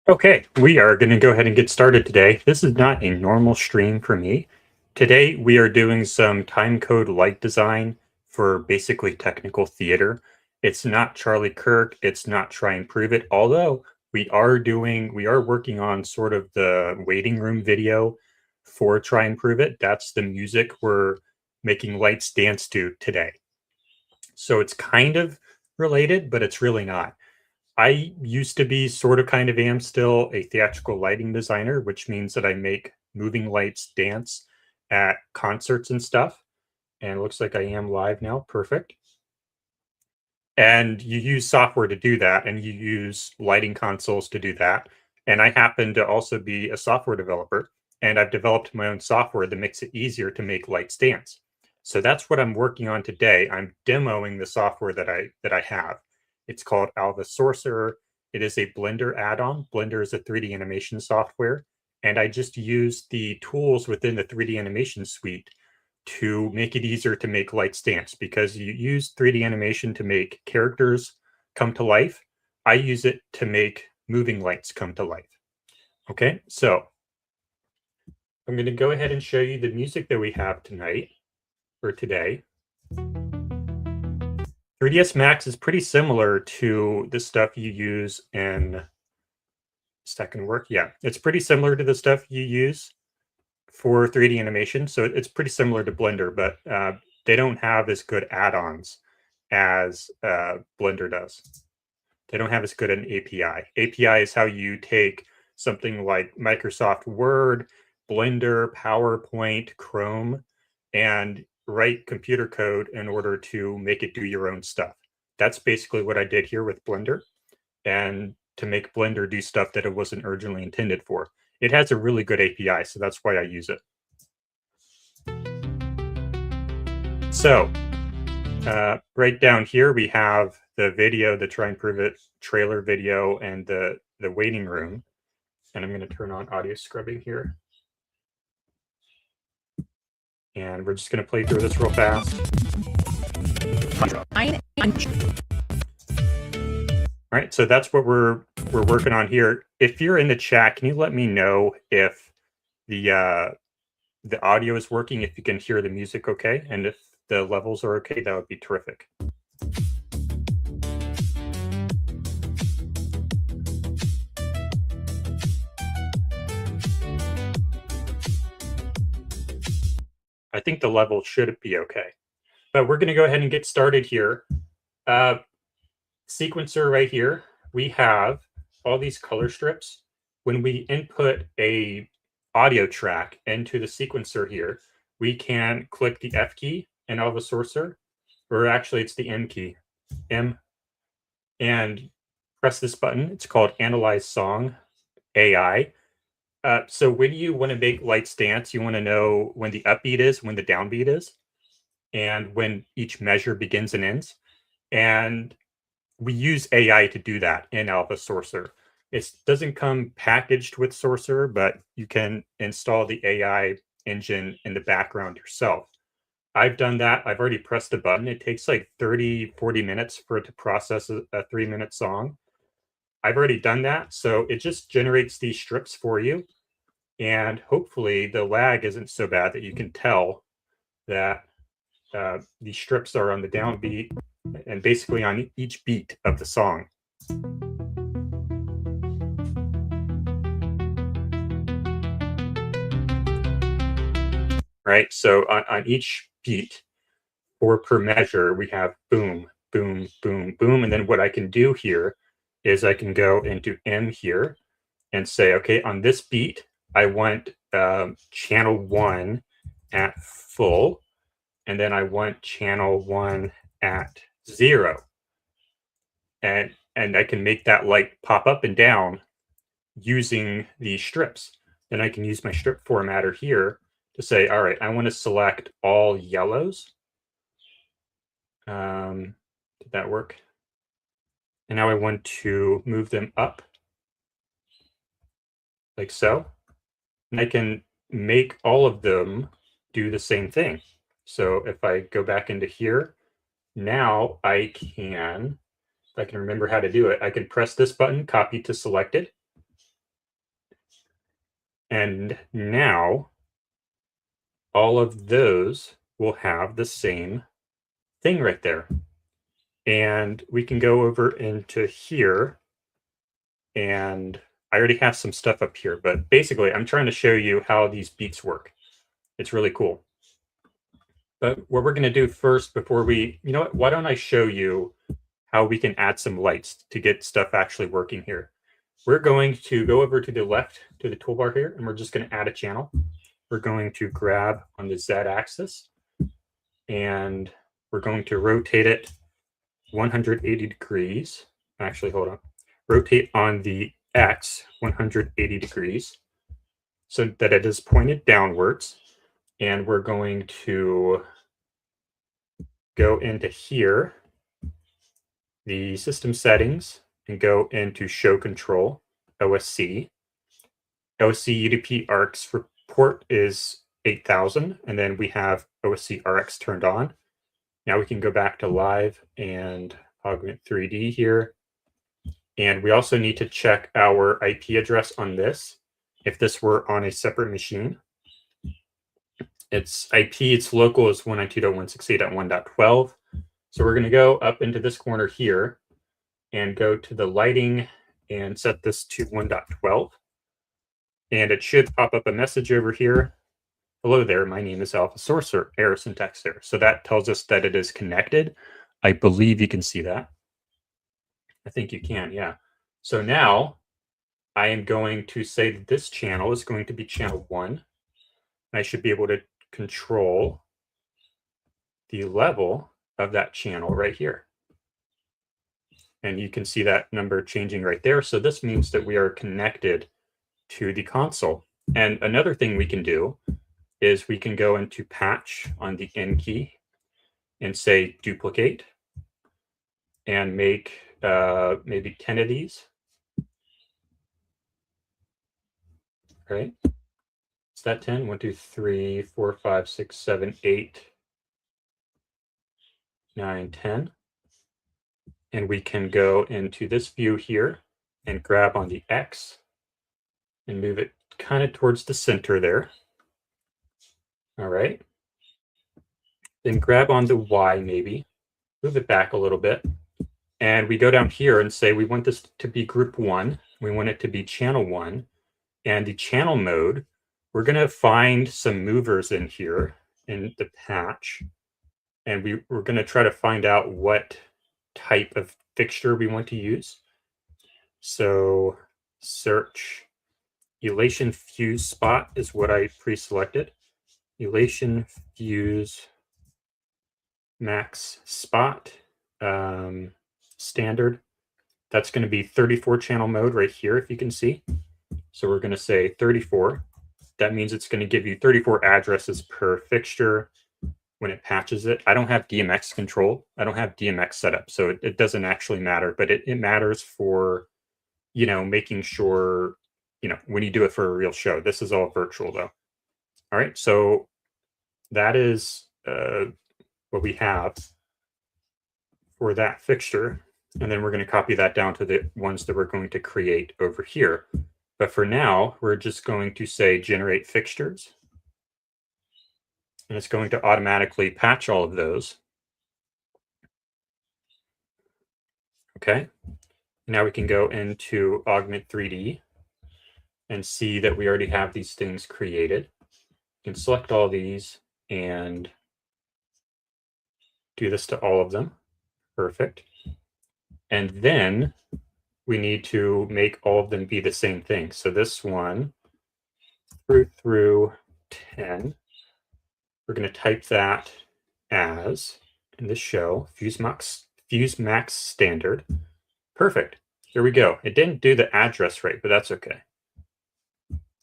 Okay, we are going to go ahead and get started today. This is not a normal stream for me. Today we are doing some timecode light design for basically technical theater. It's not Charlie Kirk, it's not Try and Prove It, although we are working on sort of the waiting room video for Try and Prove It. That's the music we're making lights dance to today. So it's kind of related, but it's really not. I used to be sort of kind of am still a theatrical lighting designer, which means that I make moving lights dance at concerts and stuff. And it looks like I am live now. Perfect. And you use software to do that, and you use lighting consoles to do that. And I happen to also be a software developer, and I've developed my own software that makes it easier to make lights dance. So that's what I'm working on today. I'm demoing the software that I have. It's called Alva Sorcerer. It is a Blender add-on. Blender is a 3D animation software, and I just use the tools within the 3D animation suite to make it easier to make lights dance, because you use 3D animation to make characters come to life. I use it to make moving lights come to life. Okay, so I'm going to go ahead and show you the music that we have tonight or today. 3ds Max is pretty similar to the stuff you use in second work. Yeah, it's pretty similar to the stuff you use for 3D animation. So it's pretty similar to Blender, but they don't have as good add-ons as Blender does. They don't have as good an API. API is how you take something like Microsoft Word, Blender, PowerPoint, Chrome, and write computer code in order to make it do your own stuff. That's basically what I did here with Blender, and to make Blender do stuff that it wasn't originally intended for. It has a really good API, so that's why I use it. So right down here, we have the video, the Try and Prove It trailer video, and the waiting room. And I'm going to turn on audio scrubbing here. And we're just going to play through this real fast. All right, so that's what we're working on here. If you're in the chat, can you let me know if the audio is working, if you can hear the music okay, and if the levels are okay, that would be terrific. I think the level should be okay. But we're going to go ahead and get started here. Sequencer right here, we have all these color strips. When we input a audio track into the sequencer here, we can click the F key in Alva Sorcerer, or actually it's the M key, M, and press this button. It's called Analyze Song AI. So when you want to make lights dance, you want to know when the upbeat is, when the downbeat is, and when each measure begins and ends. And we use AI to do that in Alva Sorcerer. It doesn't come packaged with Sorcerer, but you can install the AI engine in the background yourself. I've done that. I've already pressed a button. It takes like 30, 40 minutes for it to process a 3-minute song. I've already done that. So it just generates these strips for you. And hopefully the lag isn't so bad that you can tell that these strips are on the downbeat and basically on each beat of the song. Right, so on each beat, or per measure, we have boom, boom, boom, boom. And then what I can do here is I can go into M here and say, okay, on this beat, I want channel 1 at full, and then I want channel 1 at 0. And I can make that light pop up and down using these strips. Then I can use my strip formatter here to say, all right, I want to select all yellows. Did that work? And now I want to move them up like so. And I can make all of them do the same thing. So if I go back into here, now I can, if I can remember how to do it, I can press this button, copy to selected, And now all of those will have the same thing right there. And we can go over into here, and I already have some stuff up here, but basically I'm trying to show you how these beats work. It's really cool. But what we're going to do first before you know what, why don't I show you how we can add some lights to get stuff actually working here. We're going to go over to the left to the toolbar here, and we're just going to add a channel. We're going to grab on the Z axis, and we're going to rotate it 180 degrees. Actually, hold on. Rotate on the X 180 degrees so that it is pointed downwards. And we're going to go into here, the system settings, and go into show control, OSC. OSC UDP ARCs report is 8000, and then we have OSC RX turned on. Now we can go back to live and augment 3D here. And we also need to check our IP address on this. If this were on a separate machine, its IP, its local is 192.168.1.12. So we're going to go up into this corner here and go to the lighting and set this to 1.12. And it should pop up a message over here. Hello there, my name is Alpha Sorcerer, error syntax there. So that tells us that it is connected. I believe you can see that. I think you can, yeah. So now I am going to say that this channel is going to be channel 1. And I should be able to control the level of that channel right here. And you can see that number changing right there. So this means that we are connected to the console. And another thing we can do is we can go into patch on the N key and say duplicate and make maybe 10 of these. Right? Is that 10? 1, 2, 3, 4, 5, 6, 7, 8, 9, 10. And we can go into this view here and grab on the X and move it kind of towards the center there. All right. Then grab on the Y maybe, move it back a little bit. And we go down here and say we want this to be group 1. We want it to be channel 1. And the channel mode, we're going to find some movers in here in the patch. And we're going to try to find out what type of fixture we want to use. So search elation fuse spot is what I pre-selected. Elation fuse max spot standard. That's going to be 34 channel mode right here, if you can see. So we're going to say 34. That means it's going to give you 34 addresses per fixture when it patches it. I don't have DMX control. I don't have DMX set up, so it doesn't actually matter, but it matters for, you know, making sure, you know, when you do it for a real show. This is all virtual though. All right, so that is what we have for that fixture. And then we're going to copy that down to the ones that we're going to create over here. But for now, we're just going to say generate fixtures. And it's going to automatically patch all of those. Okay. Now we can go into Augment 3D and see that we already have these things created. You can select all these and do this to all of them. Perfect. And then we need to make all of them be the same thing. So this one through 10, we're going to type that as, in this show, Fuse Max Standard. Perfect. Here we go. It didn't do the address right, but that's okay.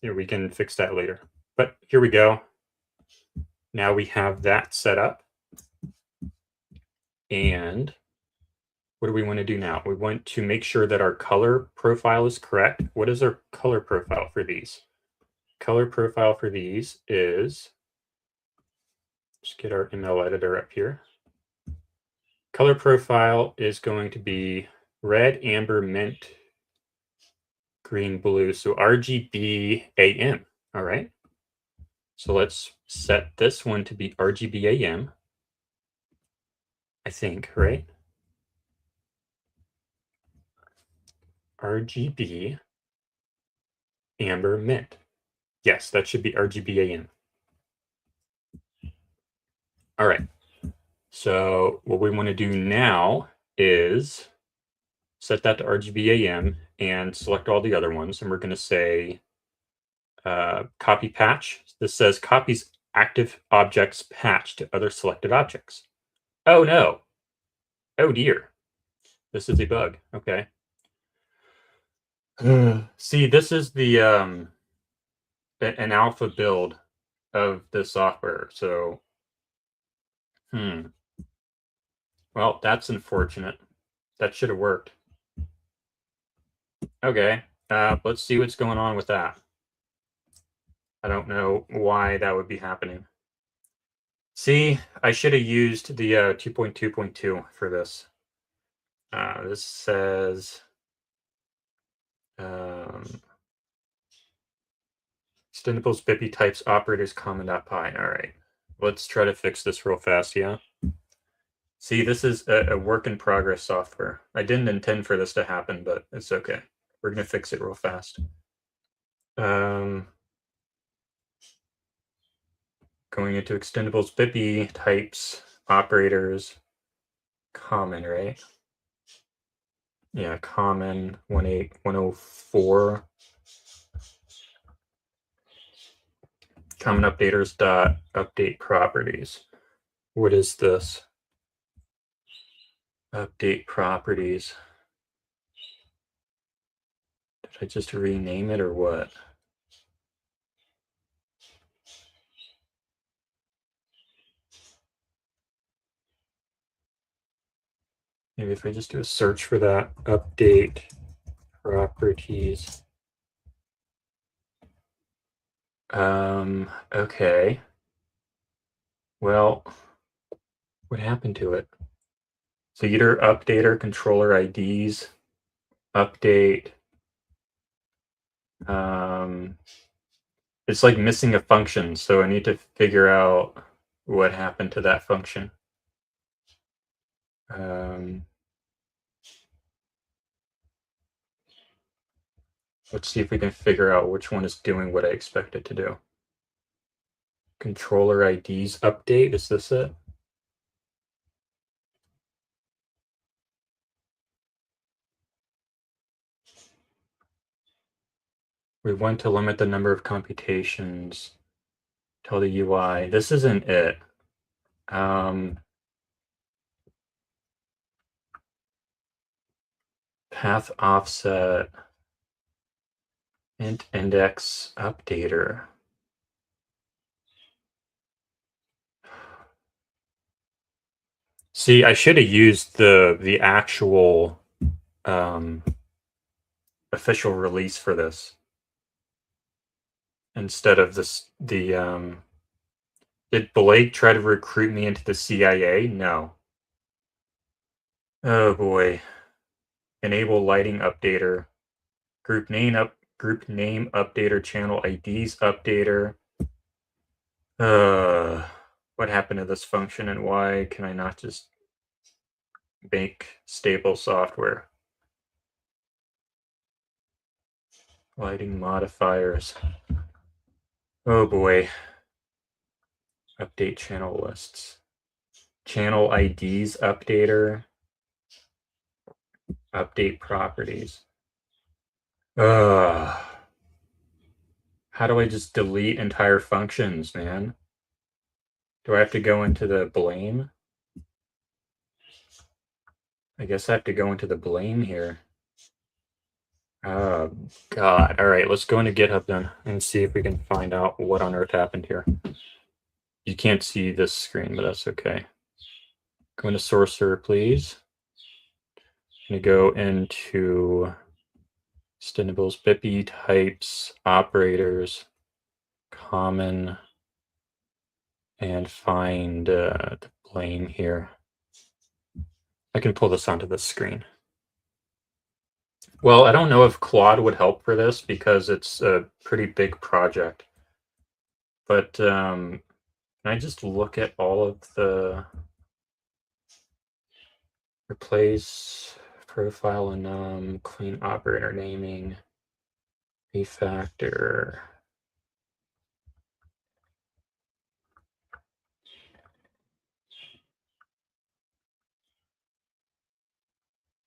Here, we can fix that later. But here we go. Now we have that set up. And what do we want to do now? We want to make sure that our color profile is correct. What is our color profile for these? Color profile for these is, just get our ML editor up here. Color profile is going to be red, amber, mint, green, blue. So RGB AM. All right. So let's set this one to be RGBAM, I think, right? RGB amber mint. Yes, that should be RGBAM. All right. So what we want to do now is set that to RGBAM and select all the other ones. And we're going to say copy patch. This says copies active objects patch to other selected objects. Oh no. Oh dear. This is a bug. Okay. See, this is the an alpha build of the software. So, well, that's unfortunate. That should have worked. Okay, let's see what's going on with that. I don't know why that would be happening. See, I should have used the 2.2.2 for this. This says extendables bippy types operators common.py. All right, let's try to fix this real fast. Yeah. See, this is a work in progress software. I didn't intend for this to happen, but it's okay. We're gonna fix it real fast. Going into extendables bippy types operators common, right? Yeah, common 18104. Common updaters dot update properties. What is this? Update properties. Did I just rename it or what? Maybe if I just do a search for that, update properties. Okay. Well, what happened to it? Theater updater controller IDs update. It's like missing a function, so I need to figure out what happened to that function. Let's see if we can figure out which one is doing what I expect it to do. Controller IDs update, is this it? We want to limit the number of computations. Tell the UI. This isn't it. Path offset. Int index updater. See, I should have used the actual official release for this instead of this. Did Blake try to recruit me into the CIA? No. Oh boy. Enable lighting updater. Group name updater, channel IDs updater. What happened to this function and why can I not just make stable software? Lighting modifiers. Oh boy. Update channel lists. Channel IDs updater. Update properties. How do I just delete entire functions, man? Do I have to go into the blame? I guess I have to go into the blame here. Oh, God. All right, let's go into GitHub then and see if we can find out what on earth happened here. You can't see this screen, but that's okay. Go into Sorcerer, please. I'm going to go into extendables, bippy types, operators, common, and find the blame here. I can pull this onto the screen. Well, I don't know if Claude would help for this because it's a pretty big project. But can I just look at all of the replace profile enum, clean operator naming, refactor.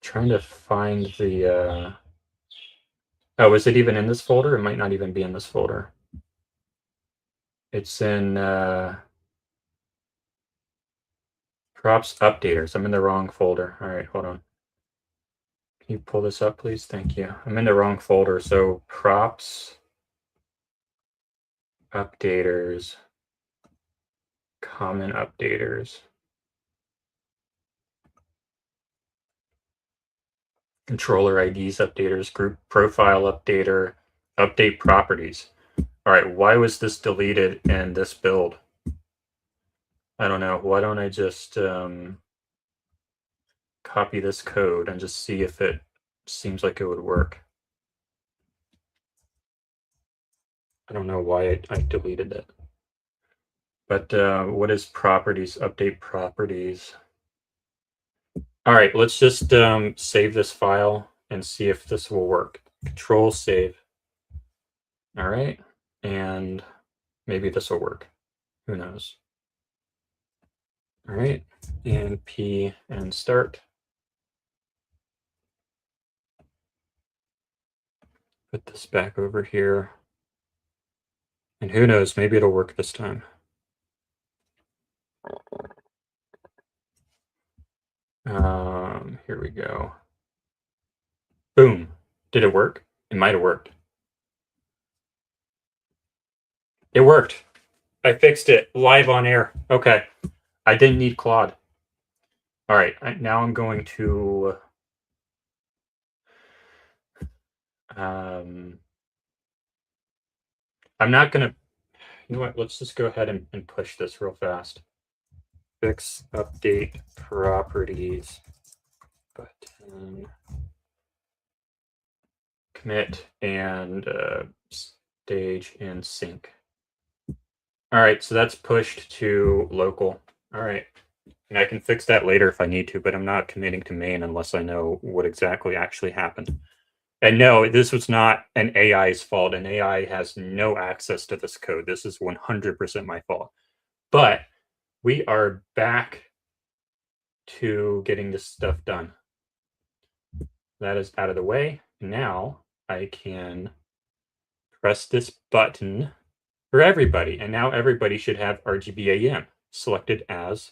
Trying to find the oh, is it even in this folder? It might not even be in this folder. It's in props updaters. I'm in the wrong folder. All right, hold on. Can you pull this up, please? Thank you. I'm in the wrong folder. So props updaters, common updaters, controller IDs updaters, group profile updater, update properties. All right, why was this deleted in this build? I don't know. Why don't I just copy this code and just see if it seems like it would work? I don't know why I deleted it. But what is properties? Update properties. All right, let's just save this file and see if this will work. Control save. All right, and maybe this will work. Who knows? All right, and P and start. Put this back over here. And who knows, maybe it'll work this time. Here we go. Boom. Did it work? It might have worked. It worked. I fixed it live on air. Okay. I didn't need Claude. All right. Now I'm going to I'm not going to, you know what? Let's just go ahead and push this real fast. Fix update properties button. Commit and stage and sync. All right, so that's pushed to local. All right, and I can fix that later if I need to, but I'm not committing to main unless I know what exactly actually happened. And no, this was not an AI's fault. An AI has no access to this code. This is 100% my fault. But we are back to getting this stuff done. That is out of the way. Now I can press this button for everybody. And now everybody should have RGBAM selected as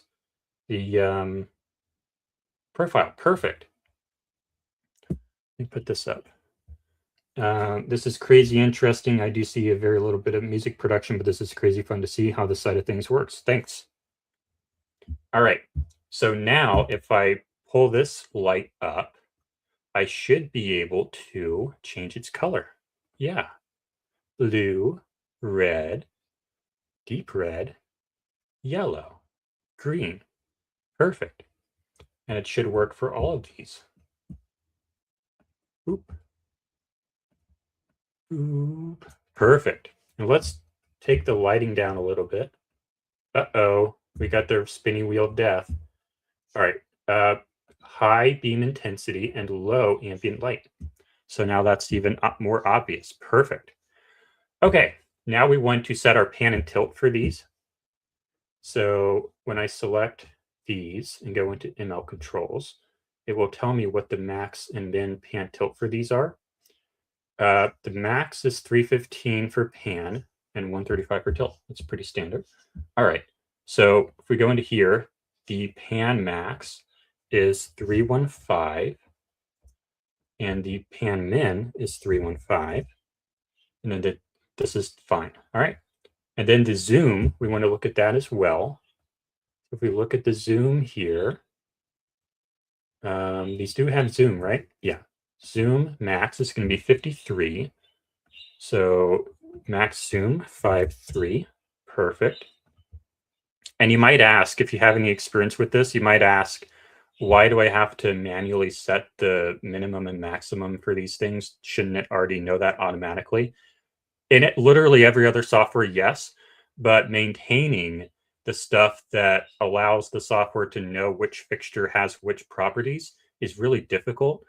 the profile. Perfect. Let me put this up. This is crazy interesting. I do see a very little bit of music production, but this is crazy fun to see how this side of things works. Thanks. All right. So now if I pull this light up, I should be able to change its color. Yeah. Blue, red, deep red, yellow, green. Perfect. And it should work for all of these. Oop. Oop. Perfect. Now let's take the lighting down a little bit. Uh-oh. We got the spinny wheel death. All right. High beam intensity and low ambient light. So now that's even more obvious. Perfect. Okay. Now we want to set our pan and tilt for these. So when I select these and go into ML controls, it will tell me what the max and min pan tilt for these are. The max is 315 for pan and 135 for tilt. That's pretty standard. All right. So if we go into here, the pan max is 315 and the pan min is 315. And then this is fine. All right. And then the zoom, we want to look at that as well. If we look at the zoom here, these do have zoom, right? Yeah. Zoom max is going to be 53. So max zoom 5.3. Perfect. And you might ask, if you have any experience with this, you might ask, why do I have to manually set the minimum and maximum for these things? Shouldn't it already know that automatically? In it, literally every other software, yes. but maintaining the stuff that allows the software to know which fixture has which properties is really difficult.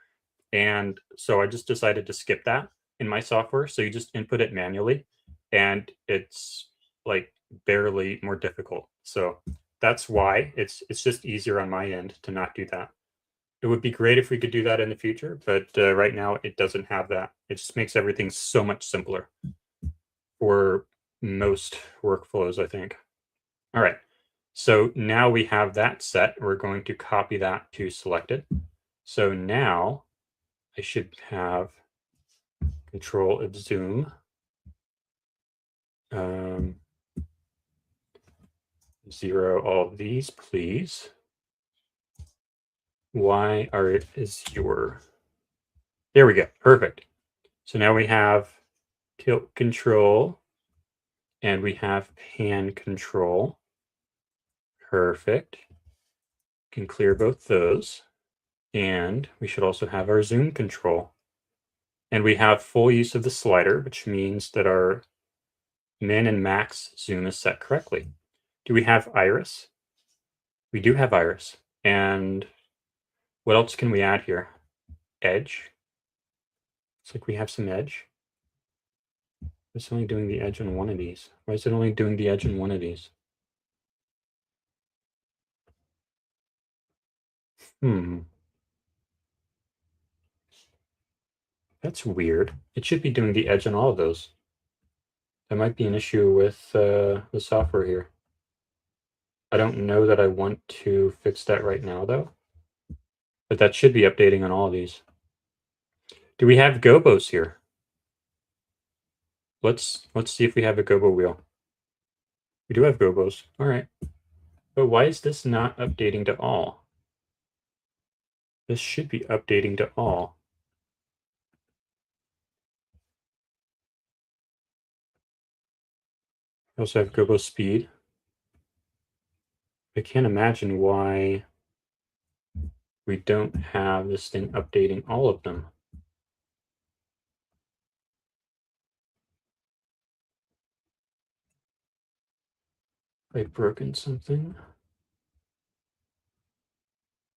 And so I just decided to skip that in my software. So you just input it manually, and it's like barely more difficult. So that's why it's just easier on my end to not do that. It would be great if we could do that in the future, but right now it doesn't have that. It just makes everything so much simpler for most workflows, I think. All right. So now we have that set. We're going to copy that to selected. So now I should have control of zoom. Zero all of these, please. Why is your... There we go. Perfect. So now we have tilt control and we have pan control. Perfect. Can clear both those. And we should also have our zoom control. And we have full use of the slider, which means that our min and max zoom is set correctly. Do we have iris? We do have iris. And what else can we add here? Edge. Looks like we have some edge. It's only doing the edge on one of these. Why is it only doing the edge on one of these? That's weird. It should be doing the edge on all of those. That might be an issue with the software here. I don't know that I want to fix that right now, though. But that should be updating on all of these. Do we have gobos here? Let's see if we have a gobo wheel. We do have gobos. All right. But why is this not updating to all? This should be updating to all. We also have gobo speed. I can't imagine why we don't have this thing updating all of them. I've broken something.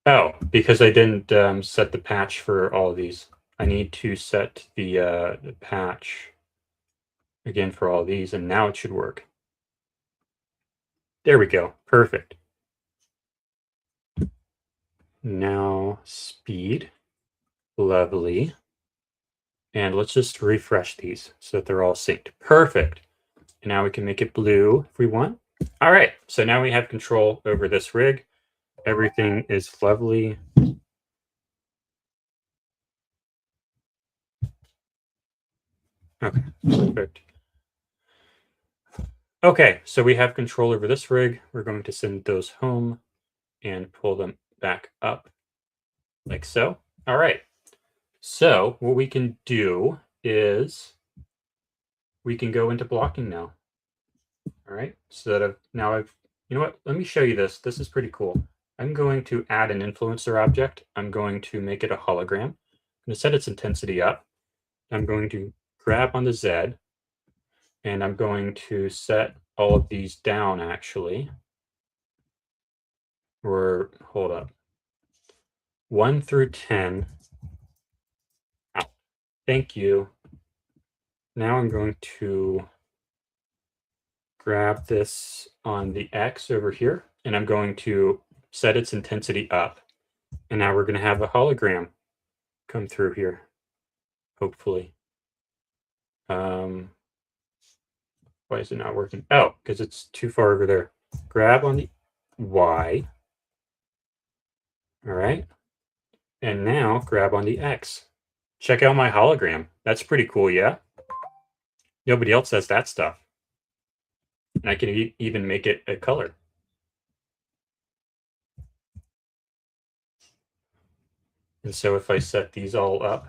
Oh, because I didn't set the patch for all of these. I need to set the patch again for all of these, and now it should work. There we go. Perfect. Now speed. Lovely. And let's just refresh these so that they're all synced. Perfect. And now we can make it blue if we want. All right. So now we have control over this rig. Everything is lovely. Okay, perfect. Okay, so we have control over this rig. We're going to send those home and pull them back up like so. All right. So what we can do is we can go into blocking now. All right. So that you know what? Let me show you this. This is pretty cool. I'm going to add an influencer object. I'm going to make it a hologram. I'm going to set its intensity up. I'm going to grab on the Z, and I'm going to set all of these down actually. Or hold up. 1 through 10. Out. Thank you. Now I'm going to grab this on the X over here, and I'm going to set its intensity up. And now we're going to have a hologram come through here, hopefully. Why is it not working? Oh, because it's too far over there. Grab on the Y. All right. And now grab on the X. Check out my hologram. That's pretty cool, yeah? Nobody else has that stuff. And I can even make it a color. And so if I set these all up,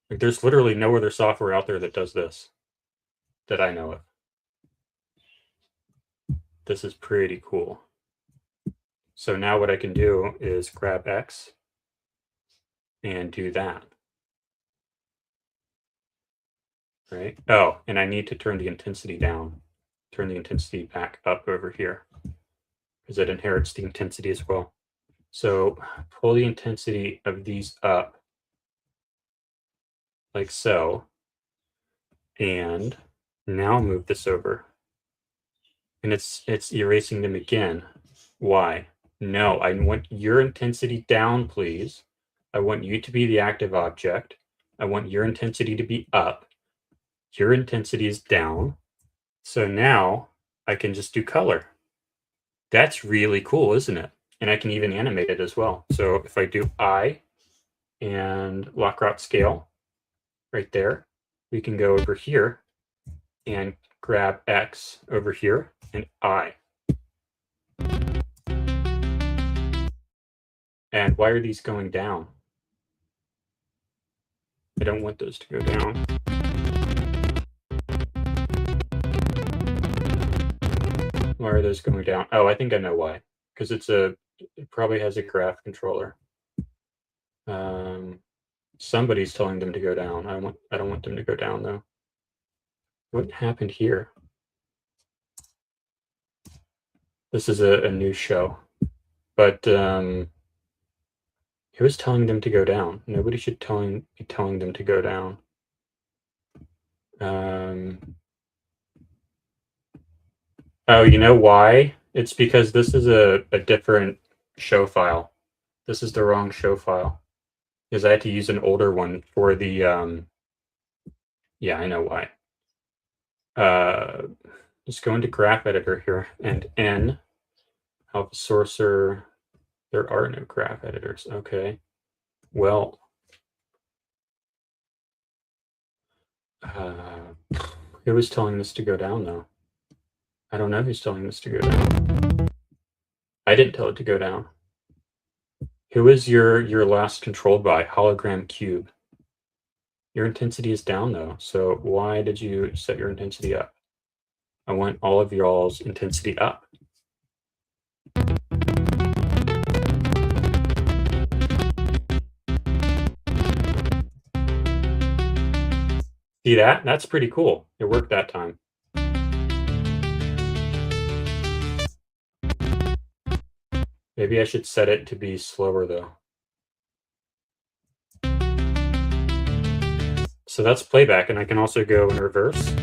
like there's literally no other software out there that does this that I know of. This is pretty cool. So now what I can do is grab X and do that. Right? Oh, and I need to turn the intensity down. turn the intensity back up over here because it inherits the intensity as well. So pull the intensity of these up like so, and now move this over. And it's erasing them again. Why? No, I want your intensity down, please. I want you to be the active object. I want your intensity to be up. Your intensity is down. So now I can just do color. That's really cool, isn't it? And I can even animate it as well. So if I do I and Lockrot scale right there, we can go over here and grab X over here and I. And why are these going down? I don't want those to go down. Why are those going down? Oh, I think I know why. Because it probably has a graph controller. Somebody's telling them to go down. I don't want them to go down though. What happened here? This is a new show, but who is telling them to go down? Nobody should be telling them to go down. Oh, you know why? It's because this is a different show file. This is the wrong show file. Because I had to use an older one for the, yeah, I know why. Just go into graph editor here and N, Alpha Sourcer. There are no graph editors. Okay. Well, who was telling this to go down though? I don't know who's telling this to go down. I didn't tell it to go down. Who is your last controlled by? Hologram cube. Your intensity is down though. So why did you set your intensity up? I want all of y'all's intensity up. See that? That's pretty cool. It worked that time. Maybe I should set it to be slower though. So that's playback, and I can also go in reverse.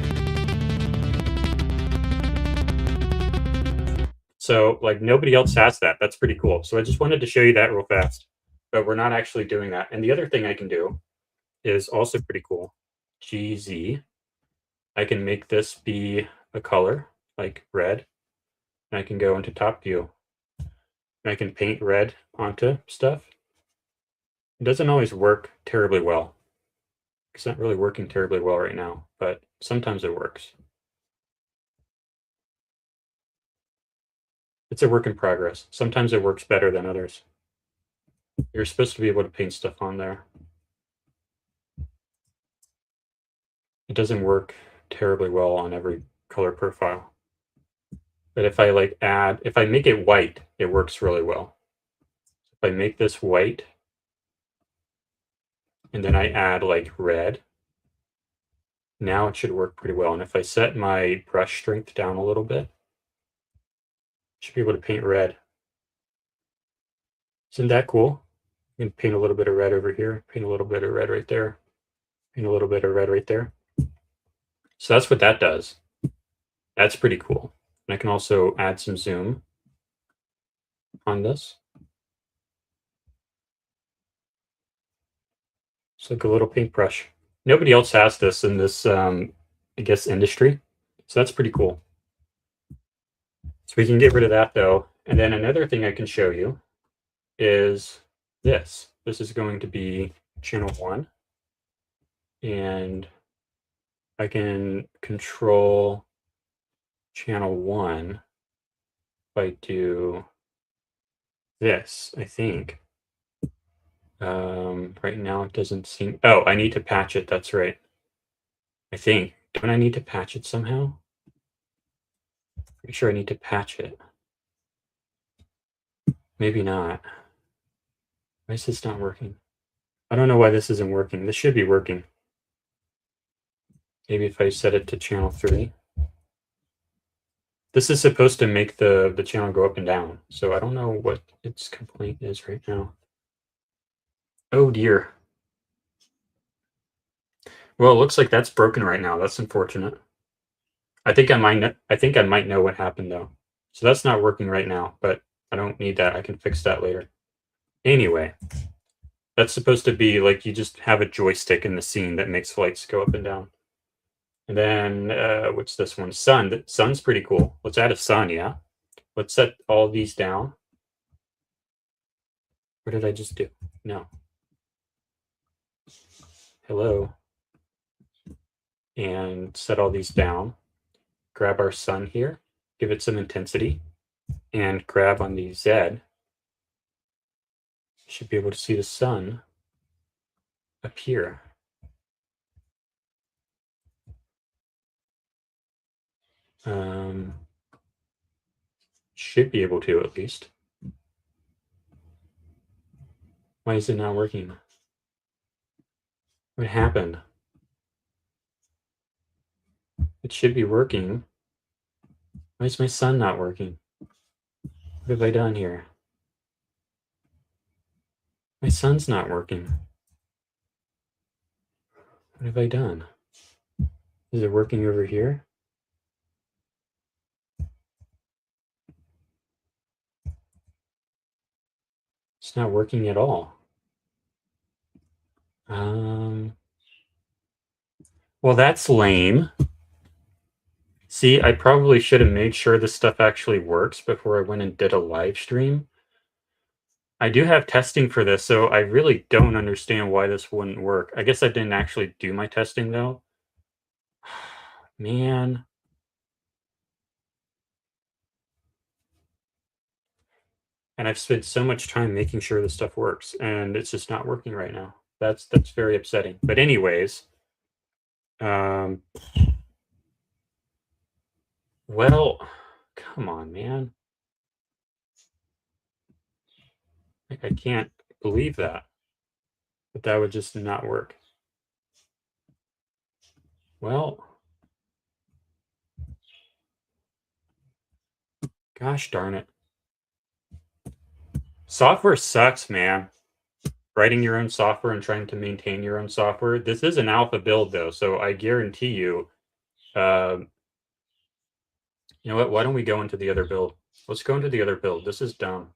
So like nobody else has that. That's pretty cool. So I just wanted to show you that real fast, but we're not actually doing that. And the other thing I can do is also pretty cool. GZ. I can make this be a color like red, and I can go into top view. And I can paint red onto stuff. It doesn't always work terribly well. It's not really working terribly well right now, but sometimes it works. It's a work in progress. Sometimes it works better than others. You're supposed to be able to paint stuff on there. It doesn't work terribly well on every color profile. But if I if I make it white, it works really well. If I make this white, and then I add like red, now it should work pretty well. And if I set my brush strength down a little bit, I should be able to paint red. Isn't that cool? You can paint a little bit of red over here, paint a little bit of red right there, paint a little bit of red right there. So that's what that does. That's pretty cool. And I can also add some zoom on this. It's like a little paintbrush. Nobody else has this in this, I guess, industry. So that's pretty cool. So we can get rid of that though. And then another thing I can show you is this. This is going to be channel 1. And I can control channel 1 if I do this, I think. Right now it doesn't seem, oh, I need to patch it, that's right. I think, don't I need to patch it somehow? Pretty sure I need to patch it. Maybe not. Why is this not working? I don't know why this isn't working. This should be working. Maybe if I set it to channel 3. This is supposed to make the channel go up and down. So I don't know what its complaint is right now. Oh dear. Well, it looks like that's broken right now. That's unfortunate. I think I might know what happened though. So that's not working right now, but I don't need that. I can fix that later. Anyway, that's supposed to be like you just have a joystick in the scene that makes lights go up and down. And then what's this one? Sun. Sun's pretty cool. Let's add a sun, yeah. Let's set all these down. What did I just do? No. Hello. And set all these down. Grab our sun here, give it some intensity, and grab on the Z. You should be able to see the sun up here. Should be able to at least. Why is it not working? What happened? It should be working. Why is my sun not working? What have I done here? My sun's not working. What have I done? Is it working over here? It's not working at all. Well, that's lame. See, I probably should have made sure this stuff actually works before I went and did a live stream. I do have testing for this, so I really don't understand why this wouldn't work. I guess I didn't actually do my testing, though. Man. And I've spent so much time making sure this stuff works, and it's just not working right now. That's very upsetting. But anyways, well, come on, man. Like, I can't believe that. But that would just not work. Well, gosh darn it. Software sucks, man. Writing your own software and trying to maintain your own software. This is an alpha build, though, so I guarantee you, you know what? Why don't we go into the other build? Let's go into the other build. This is dumb.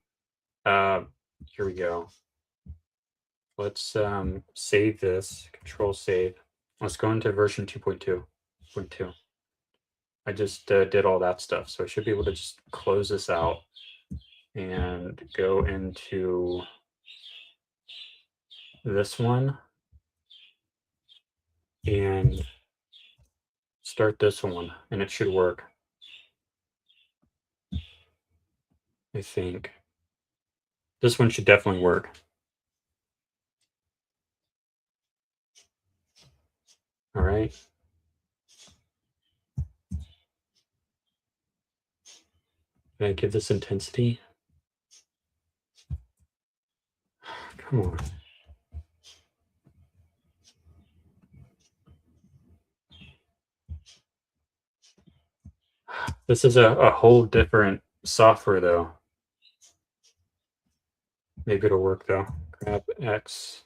Here we go. Let's save this. Control save. Let's go into version 2.2. I just did all that stuff, so I should be able to just close this out and go into this one and start this one, and it should work. I think. This one should definitely work. All right. Can I give this intensity? Come on. This is a whole different software, though. Maybe it'll work, though. Grab X,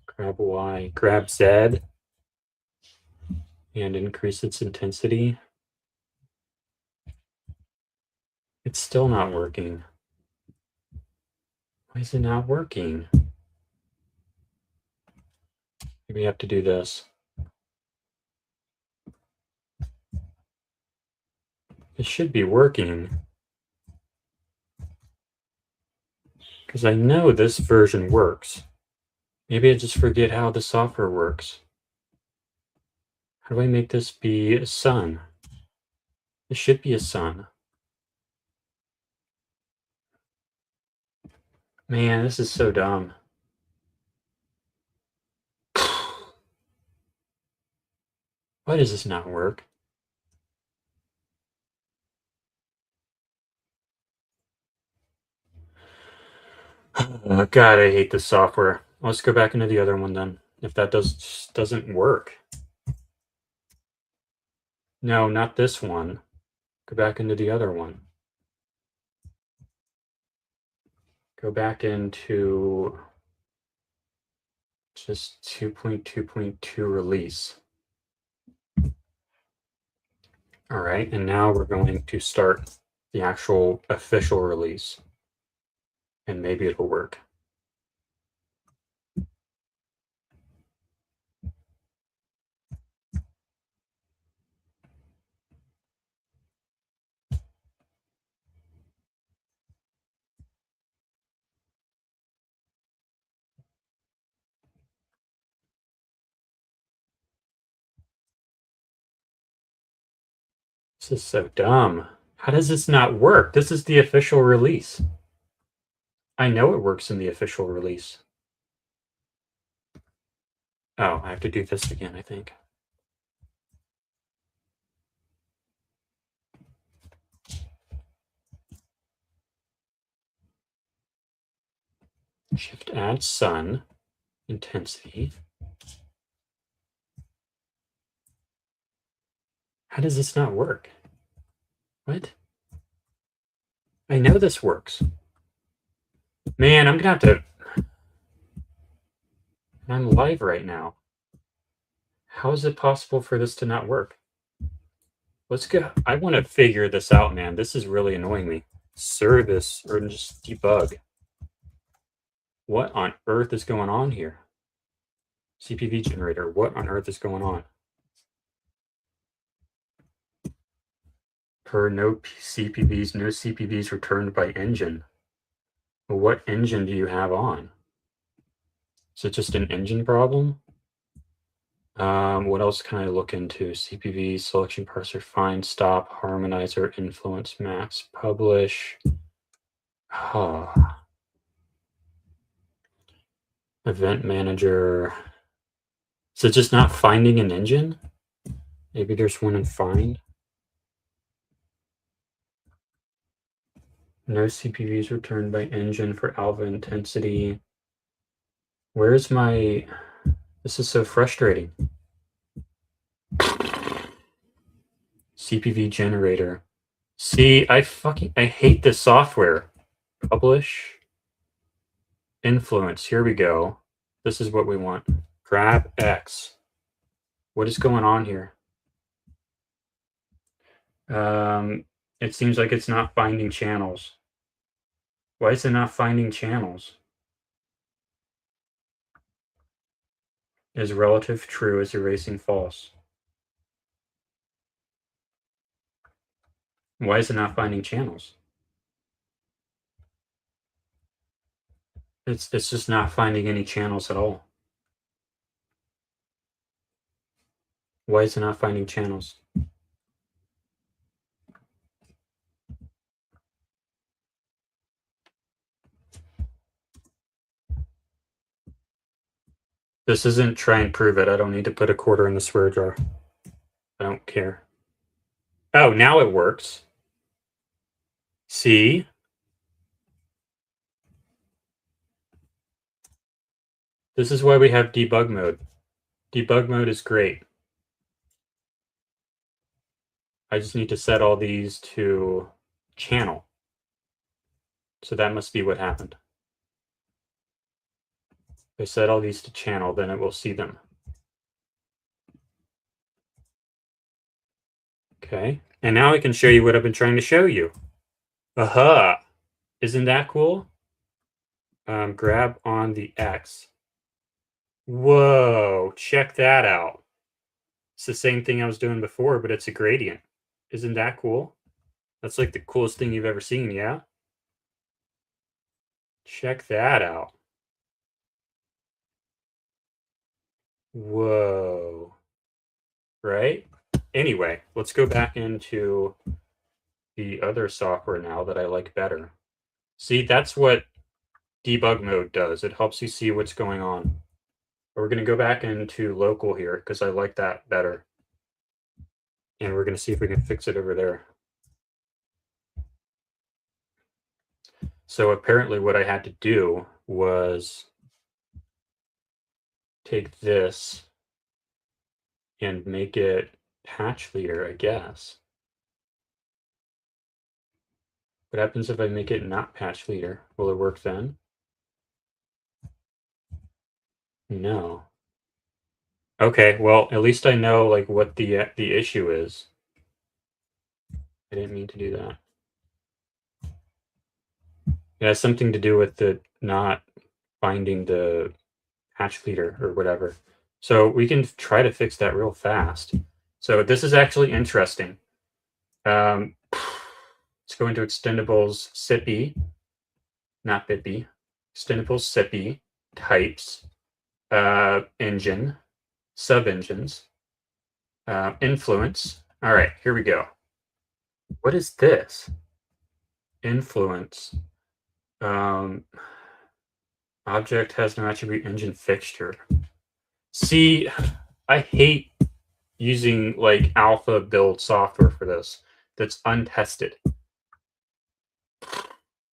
grab Y, grab Z, and increase its intensity. It's still not working. Why is it not working? Maybe I have to do this. It should be working. Because I know this version works. Maybe I just forget how the software works. How do I make this be a sun? It should be a sun. Man, this is so dumb. Why does this not work? Oh, God, I hate this software. Let's go back into the other one then. If that doesn't work. No, not this one. Go back into the other one. Go back into just 2.2.2 release. All right, and now we're going to start the actual official release, and maybe it'll work. This is so dumb. How does this not work? This is the official release. I know it works in the official release. Oh, I have to do this again, I think. Shift add sun intensity. How does this not work? What? I know this works. Man, I'm gonna have to. I'm live right now. How is it possible for this to not work? Let's go. I want to figure this out, man. This is really annoying me. Service or just debug. What on earth is going on here? CPV generator. What on earth is going on? Per no CPVs, no CPVs returned by engine. Well, what engine do you have on? Is it just an engine problem? What else can I look into? CPV, selection parser, find, stop, harmonizer, influence, max, publish. Event manager. Is it just not finding an engine? Maybe there's one in find. No CPVs returned by engine for alpha intensity. Where's my... This is so frustrating. CPV generator. See, I hate this software. Publish. Influence. Here we go. This is what we want. Grab X. What is going on here? It seems like it's not finding channels. Why is it not finding channels? Is relative true, is erasing false? Why is it not finding channels? It's just not finding any channels at all. Why is it not finding channels? This isn't try and prove it. I don't need to put a quarter in the swear jar. I don't care. Oh, now it works. See? This is why we have debug mode. Debug mode is great. I just need to set all these to channel. So that must be what happened. If I set all these to channel, then it will see them. Okay, and now I can show you what I've been trying to show you. Aha! Isn't that cool? Grab on the X. Whoa, check that out. It's the same thing I was doing before, but it's a gradient. Isn't that cool? That's like the coolest thing you've ever seen, yeah? Check that out. Whoa. Right? Anyway, let's go back into the other software now that I like better. See, that's what debug mode does. It helps you see what's going on. We're going to go back into local here because I like that better. And we're going to see if we can fix it over there. So apparently what I had to do was take this and make it patch leader, I guess. What happens if I make it not patch leader? Will it work then? No. Okay, well, at least I know like what the issue is. I didn't mean to do that. It has something to do with the not finding the patch leader or whatever. So we can try to fix that real fast. So this is actually interesting. Let's go into extendables SIPI, not BitB, extendables SIPI, types, engine, sub-engines, influence. All right, here we go. What is this? Influence. Object has no attribute engine fixture. See, I hate using like alpha build software for this that's untested.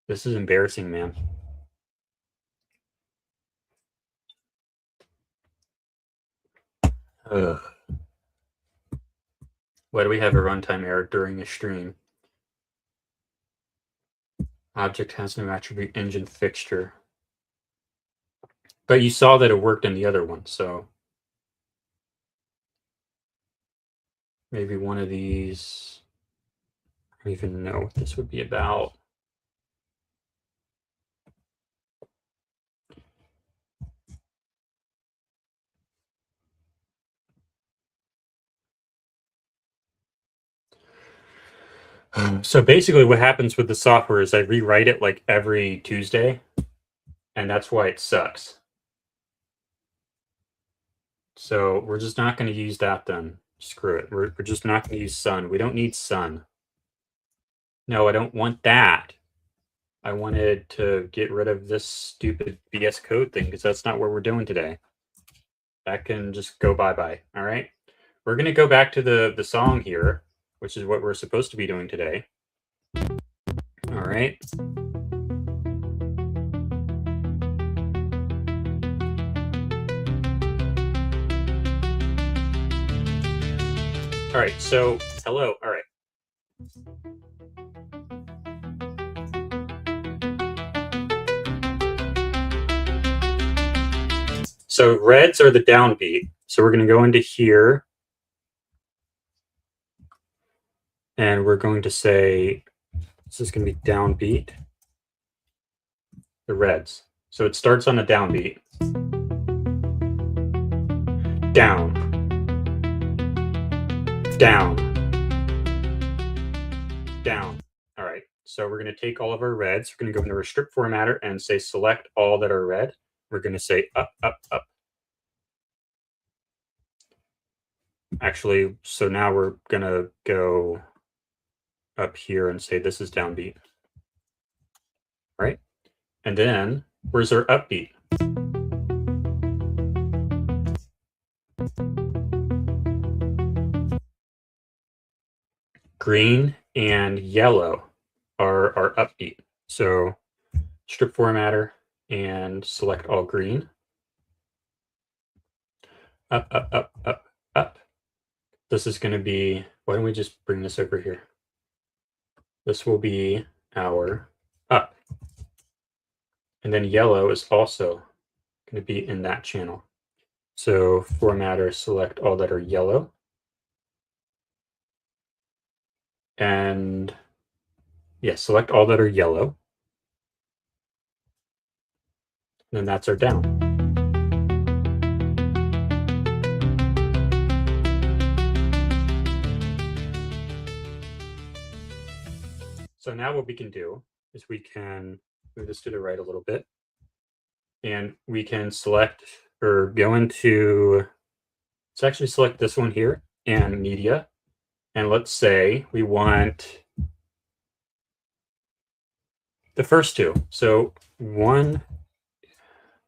This is embarrassing, man. Ugh. Why do we have a runtime error during a stream? Object has no attribute engine fixture. But you saw that it worked in the other one, so maybe one of these. I don't even know what this would be about. So basically what happens with the software is I rewrite it like every Tuesday, and that's why it sucks. So we're just not going to use that then. Screw it. We're just not going to use sun. We don't need sun. No, I don't want that. I wanted to get rid of this stupid VS Code thing because that's not what we're doing today. That can just go bye-bye, all right? We're going to go back to the song here, which is what we're supposed to be doing today. All right. All right, so hello. All right. So reds are the downbeat. So we're going to go into here. And we're going to say, this is going to be downbeat. The reds. So it starts on a downbeat. Down. Down. Down. All right. So we're going to take all of our reds. We're going to go into our strip formatter and say select all that are red. We're going to say up, up, up. Actually, so now we're going to go up here and say this is downbeat. Right? And then where's our upbeat? Green and yellow are our upbeat. So strip formatter and select all green. Up, up, up, up, up. This is going to be, why don't we just bring this over here? This will be our up. And then yellow is also going to be in that channel. So formatter, select all that are yellow. And yeah, select all that are yellow. And then that's our down. So now what we can do is we can move this to the right a little bit. And we can select or go into, let's actually select this one here and media. And let's say we want the first two. So 1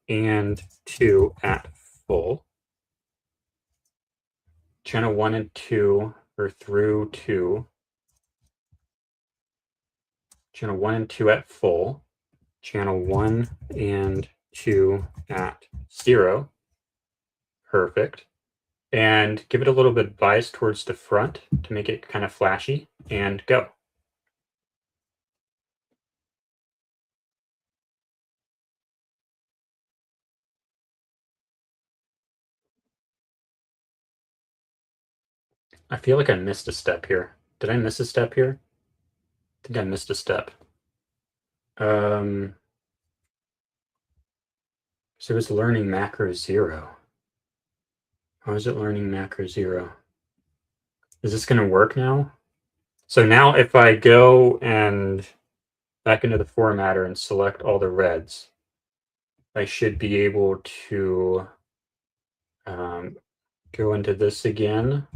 and 2 at full. Channel 1 and 2 or through 2. Channel 1 and 2 at full. Channel 1 and 2 at 0. Perfect. And give it a little bit of bias towards the front to make it kind of flashy, and go. I feel like I missed a step here. Did I miss a step here? I think I missed a step. So it was learning macro 0. How is it learning macro 0? Is this going to work now? So now if I go and back into the formatter and select all the reds, I should be able to go into this again,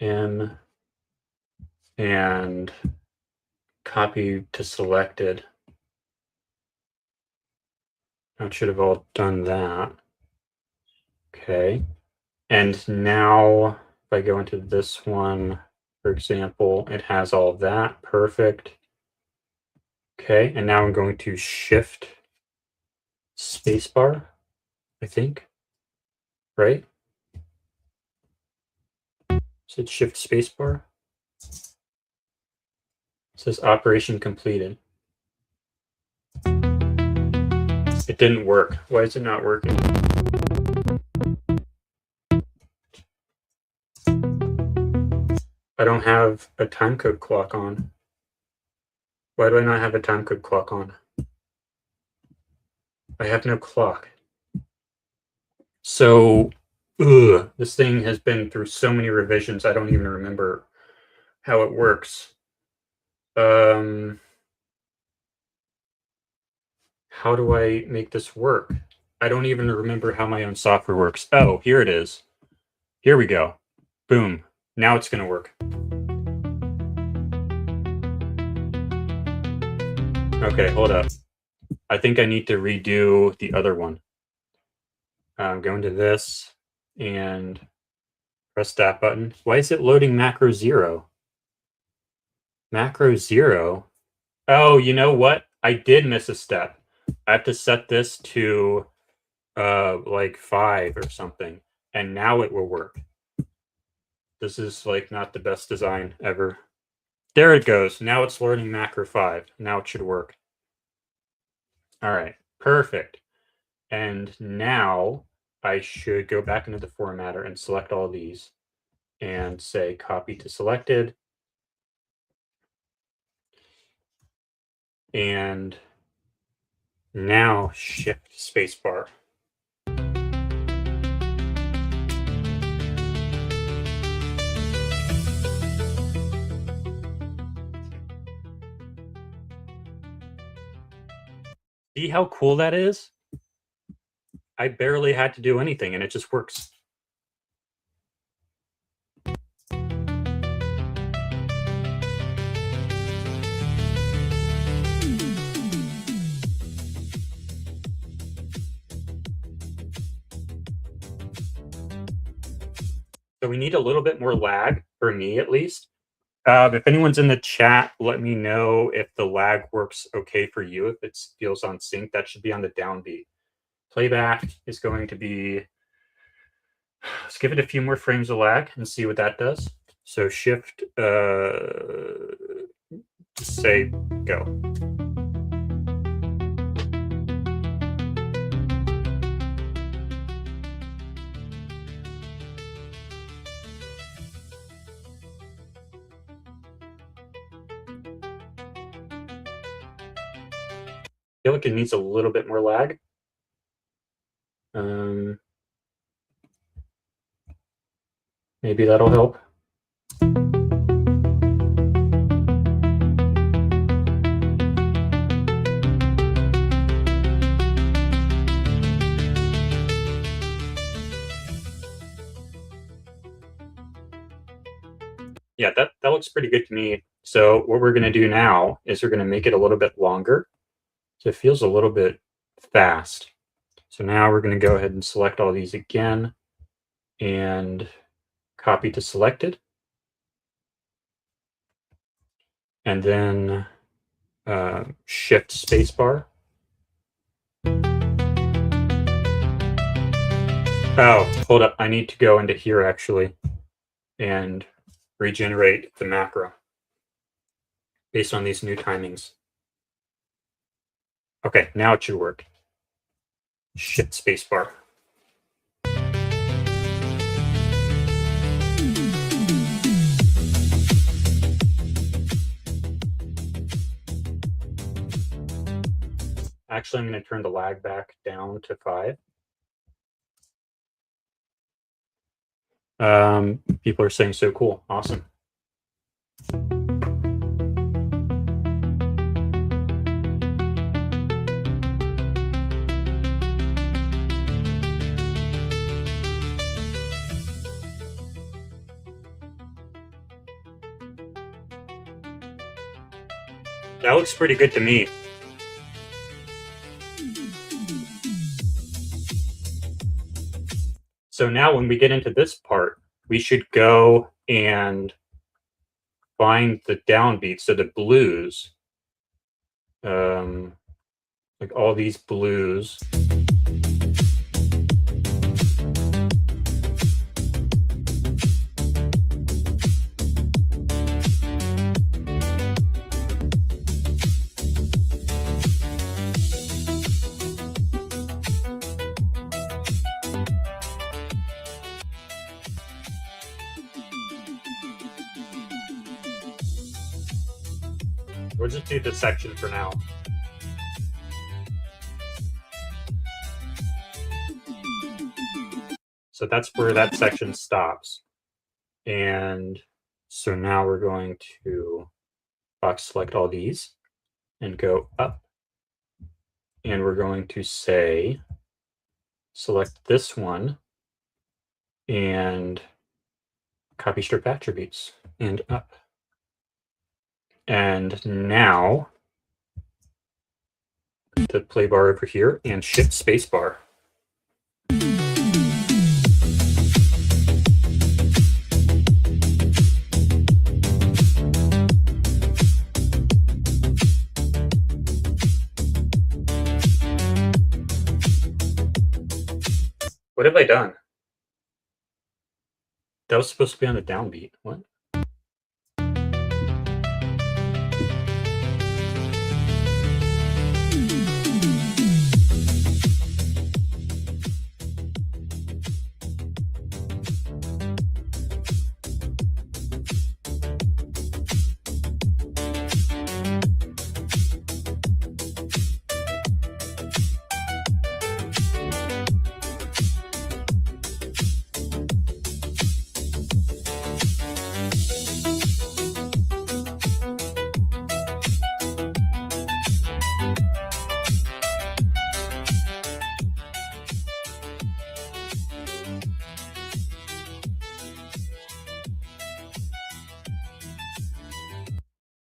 M, and copy to selected. That should have all done that. Okay. And now if I go into this one, for example, it has all that. Perfect. Okay. And now I'm going to shift spacebar, I think. Right? So it's shift spacebar. It says operation completed. It didn't work. Why is it not working? I don't have a timecode clock on. Why do I not have a timecode clock on? I have no clock. So, this thing has been through so many revisions, I don't even remember how it works. How do I make this work? I don't even remember how my own software works. Oh, here it is. Here we go. Boom. Now it's going to work. Okay, hold up. I think I need to redo the other one. Go into this and press that button. Why is it loading macro 0? Macro 0? Oh, you know what? I did miss a step. I have to set this to like 5 or something, and now it will work. This is like not the best design ever. There it goes. Now it's learning macro 5. Now it should work. All right, perfect. And now I should go back into the formatter and select all these and say copy to selected. And now shift spacebar. See how cool that is? I barely had to do anything and it just works. So we need a little bit more lag, for me at least. If anyone's in the chat, let me know if the lag works okay for you. If it feels on sync, that should be on the downbeat. Playback is going to be, let's give it a few more frames of lag and see what that does. So shift, say go. I feel like it needs a little bit more lag. Maybe that'll help. Yeah, that looks pretty good to me. So what we're going to do now is we're going to make it a little bit longer. So it feels a little bit fast. So now we're going to go ahead and select all these again and copy to selected. And then shift spacebar. Oh, hold up. I need to go into here actually and regenerate the macro based on these new timings. Okay, now it should work. Shift spacebar. Actually, I'm going to turn the lag back down to 5. People are saying so cool. Awesome. That looks pretty good to me. So now when we get into this part, we should go and find the downbeat, so the blues, like all these blues. We'll just do this section for now. So that's where that section stops. And so now we're going to box select all these and go up. And we're going to say, select this one and copy strip attributes and up. And now the play bar over here and shift space bar. What have I done? That was supposed to be on the downbeat. What?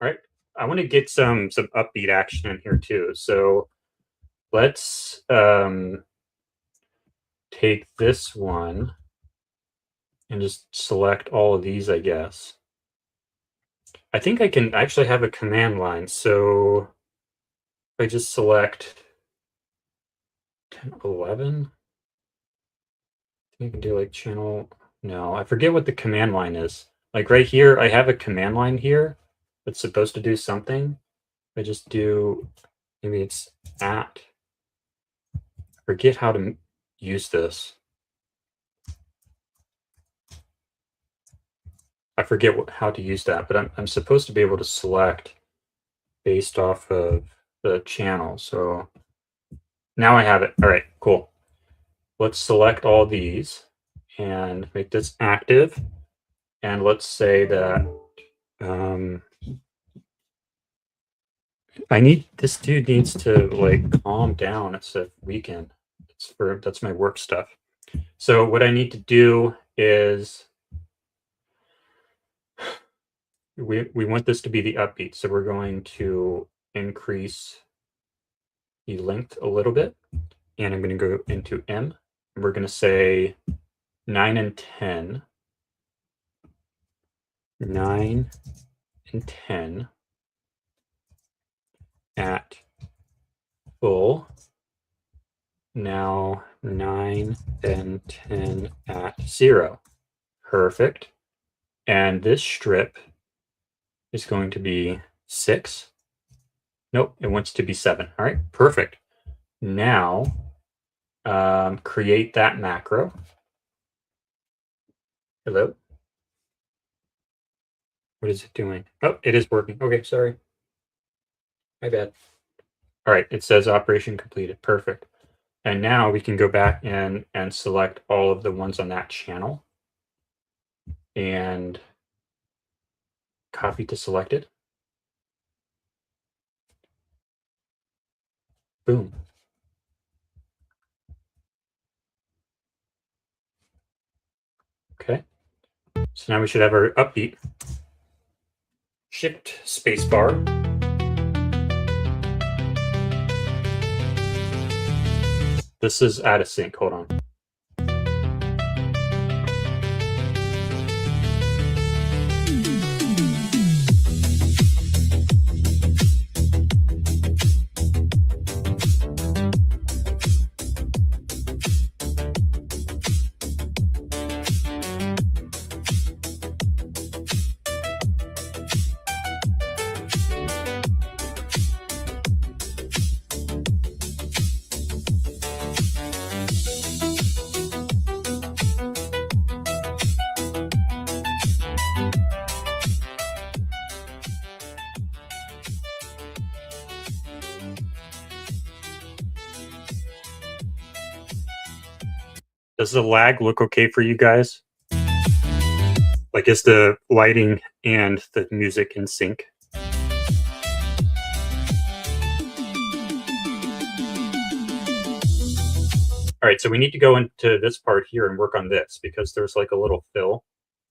All right, I want to get some upbeat action in here too. So let's take this one and just select all of these, I guess. I think I can actually have a command line. So if I just select 10, 11, you can do like channel. No, I forget what the command line is. Like right here, I have a command line here that's supposed to do something. I just do, maybe it's at, I forget how to use this. I forget how to use that, but I'm supposed to be able to select based off of the channel. So now I have it. All right, cool. Let's select all these and make this active. And let's say that this dude needs to like calm down. It's a weekend. That's my work stuff. So what I need to do is we want this to be the upbeat. So we're going to increase the length a little bit. And I'm going to go into M. And we're going to say 9 and 10. 9 and 10 at full. Now 9 and 10 at 0. Perfect. And this strip is going to be 6. Nope, it wants to be 7. All right, perfect. Now create that macro. Hello? What is it doing? Oh, it is working. Okay, sorry. My bad. All right, it says operation completed. Perfect. And now we can go back in and select all of the ones on that channel and copy to selected. Boom. Okay. So now we should have our upbeat. Shift spacebar. This is out of sync. Hold on. Does the lag look okay for you guys? Like, is the lighting and the music in sync? All right, so we need to go into this part here and work on this because there's like a little fill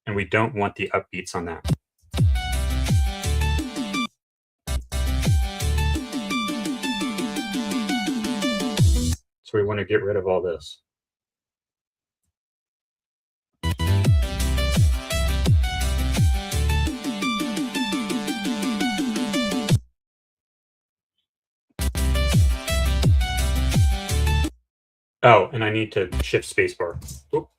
and we don't want the upbeats on that. So we want to get rid of all this. Oh, and I need to shift spacebar. Oop.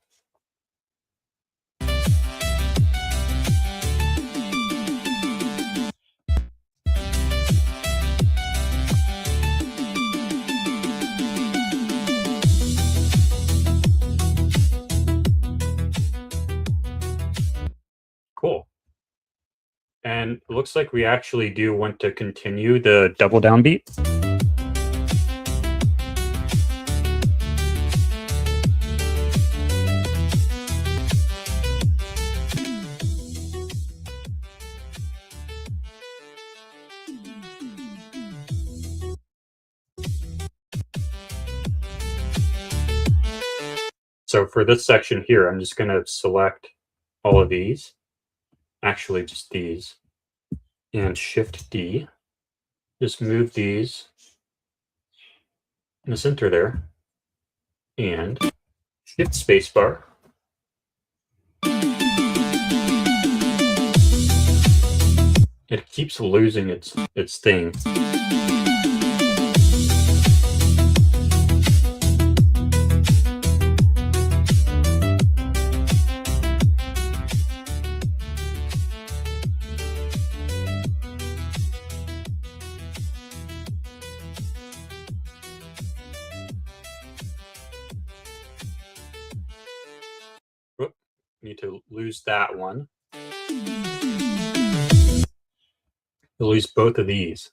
Cool. And it looks like we actually do want to continue the double downbeat. So for this section here, I'm just going to select all of these, actually just these, and Shift D. Just move these in the center there, and Shift spacebar. It keeps losing its thing. Whoop, need to lose that one. You'll lose both of these.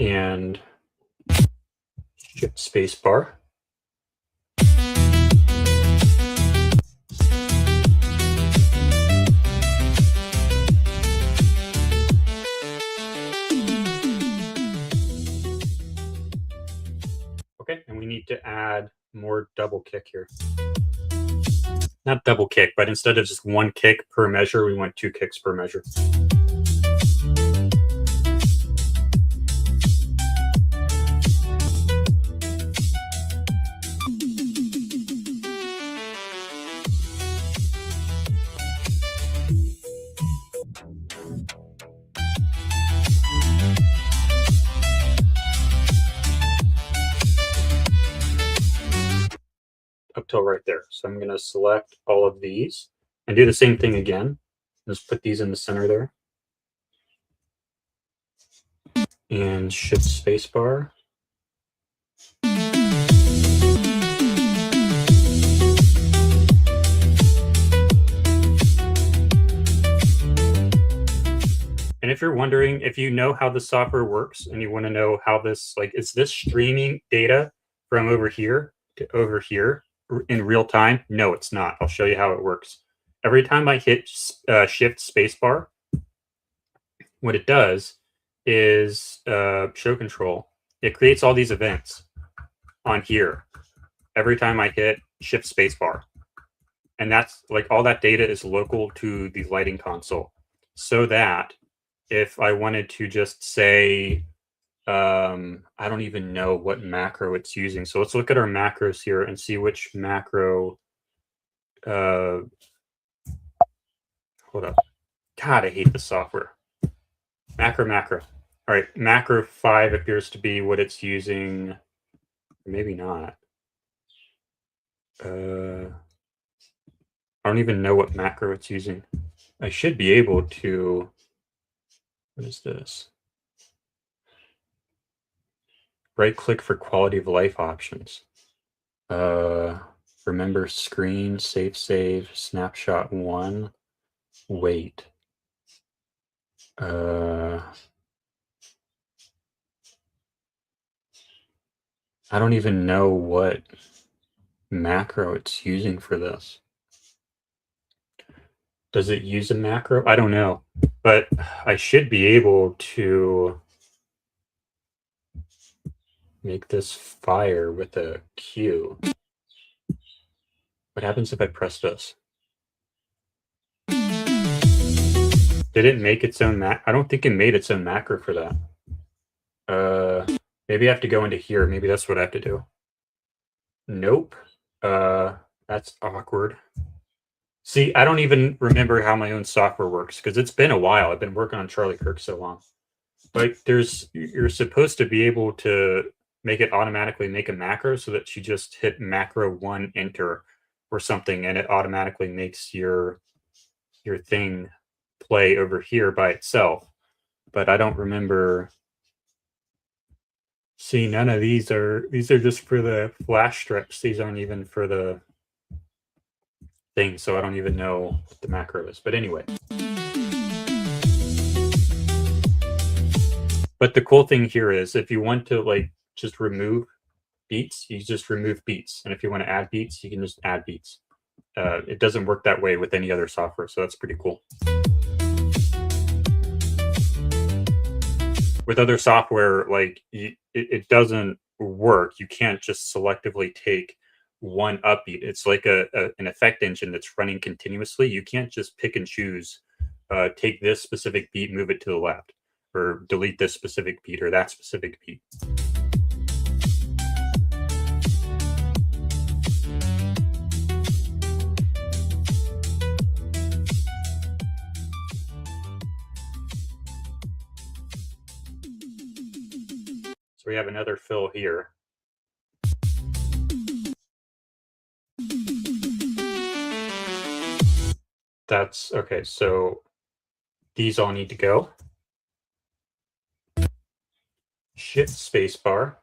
And Shift spacebar. Okay, and we need to add more double kick here. Not double kick, but instead of just one kick per measure, we want 2 kicks per measure. Up till right there. So I'm going to select all of these and do the same thing again. Just put these in the center there. And Shift spacebar. And if you're wondering, if you know how the software works and you want to know how this, like, is this streaming data from over here to over here in real time? No, it's not. I'll show you how it works. Every time I hit shift spacebar, what it does is show control. It creates all these events on here every time I hit shift spacebar. And that's like all that data is local to the lighting console. So that if I wanted to just say, I don't even know what macro it's using. So let's look at our macros here and see which macro. Hold up. God, I hate the software. Macro. All right, macro 5 appears to be what it's using. Maybe not. I don't even know what macro it's using. I should be able to. What is this? Right click for quality of life options. Remember screen, save, snapshot 1. Wait. I don't even know what macro it's using for this. Does it use a macro? I don't know, but I should be able to make this fire with a Q. What happens if I press this? Did it make its own I don't think it made its own macro for that. Maybe I have to go into here. Maybe that's what I have to do. Nope. That's awkward. See, I don't even remember how my own software works because it's been a while. I've been working on Charlie Kirk so long. Like, you're supposed to be able to make it automatically make a macro so that you just hit macro 1 enter or something, and it automatically makes your thing play over here by itself. But I don't remember. See, none of these are just for the flash strips. These aren't even for the thing, so I don't even know what the macro is. But anyway. But the cool thing here is if you want to like just remove beats, you just remove beats. And if you want to add beats, you can just add beats. It doesn't work that way with any other software, so that's pretty cool. With other software, like it doesn't work. You can't just selectively take one upbeat. It's like an effect engine that's running continuously. You can't just pick and choose, take this specific beat, move it to the left, or delete this specific beat or that specific beat. So we have another fill here. That's okay. So these all need to go. Shift spacebar.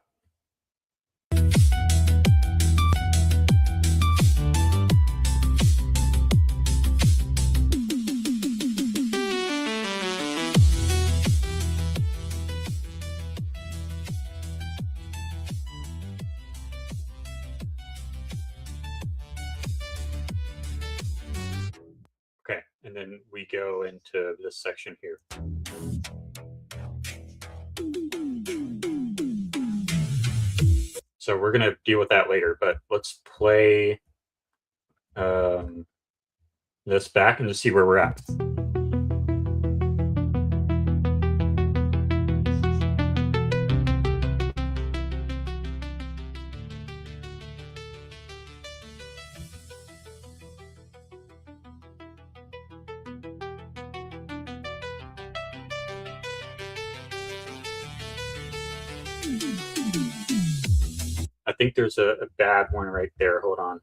Okay, and then we go into this section here. So we're going to deal with that later, but let's play this back and just see where we're at. I think there's a bad one right there. Hold on.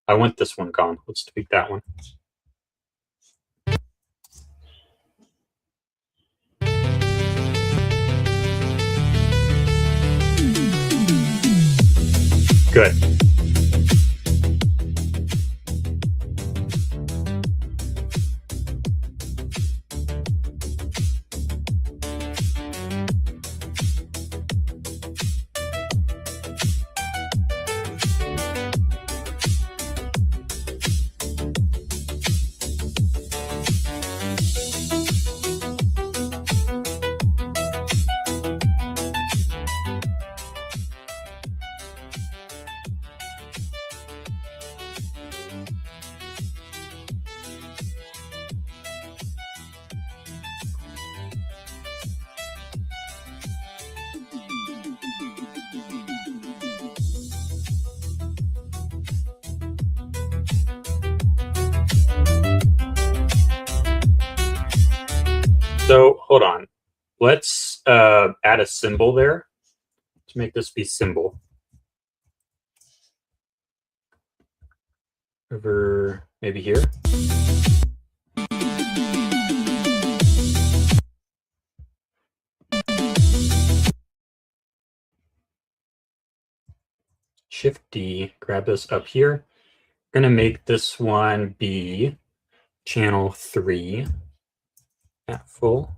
I want this one gone. Let's tweak that one. do it. So hold on. Let's add a symbol there to make this be symbol. Over maybe here. Shift D, grab this up here. I'm gonna make this one be channel 3 at full.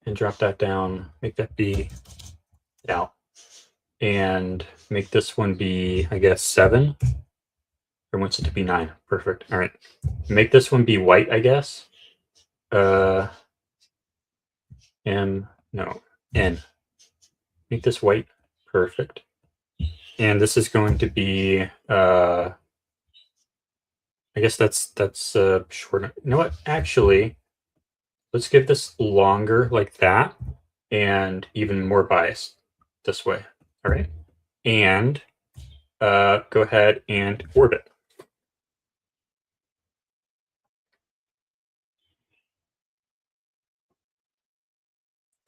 And drop that down, make that be out. And make this one be, I guess, 7. Or wants it to be 9. Perfect. All right. Make this one be white, I guess. N. Make this white. Perfect. And this is going to be, I guess that's short. You know what? Actually, let's give this longer like that and even more biased this way. All right. And go ahead and orbit.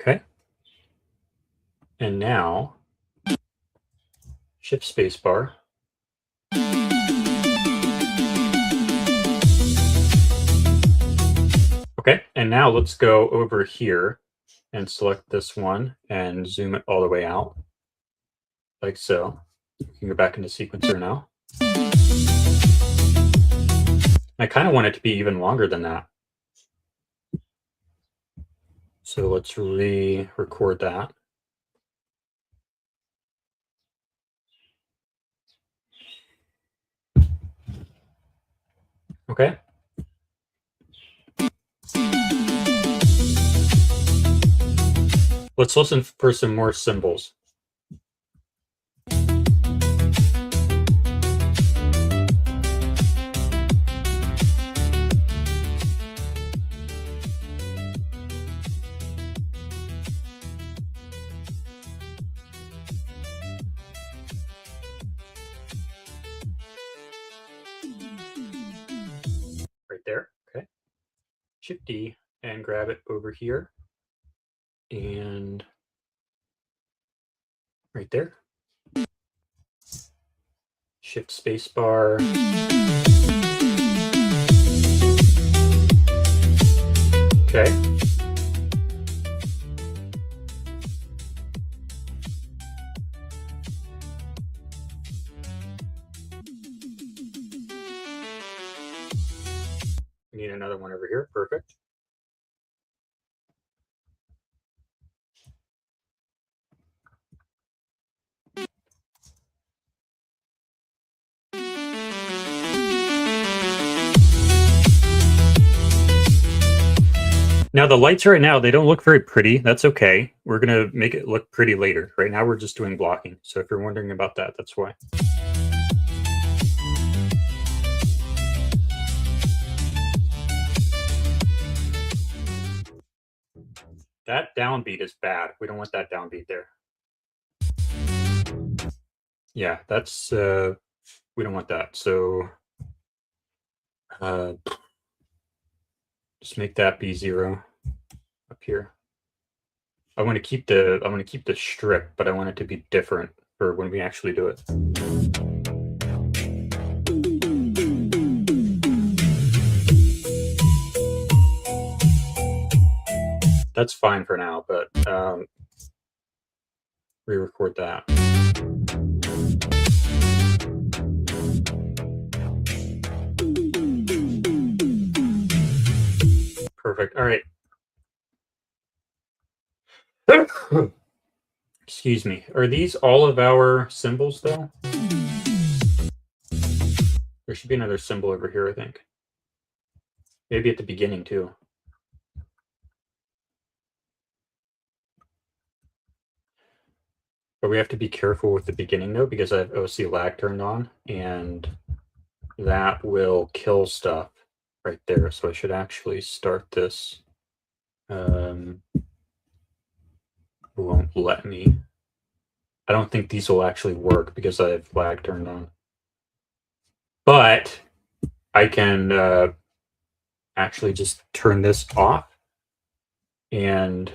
Okay. And now shift spacebar. Okay, and now let's go over here and select this one and zoom it all the way out, like so. You can go back into sequencer now. I kind of want it to be even longer than that. So let's re-record that. Okay. Let's listen for some more symbols. Right there. Okay. Shift D and grab it over here. And right there. Shift spacebar. Okay. We need another one over here. Perfect. Now the lights right now, they don't look very pretty. That's okay. We're gonna make it look pretty later. Right now we're just doing blocking. So if you're wondering about that, that's why. That downbeat is bad. We don't want that downbeat there. Yeah, that's, we don't want that. So just make that be 0 up here. I want to keep the strip, but I want it to be different for when we actually do it. That's fine for now, but re-record that. Perfect. All right. Excuse me. Are these all of our symbols, though? There should be another symbol over here, I think. Maybe at the beginning, too. But we have to be careful with the beginning, though, because I have OC lag turned on, and that will kill stuff right there. So I should actually start this. Won't let me. I don't think these will actually work because I have lag turned on. But I can actually just turn this off and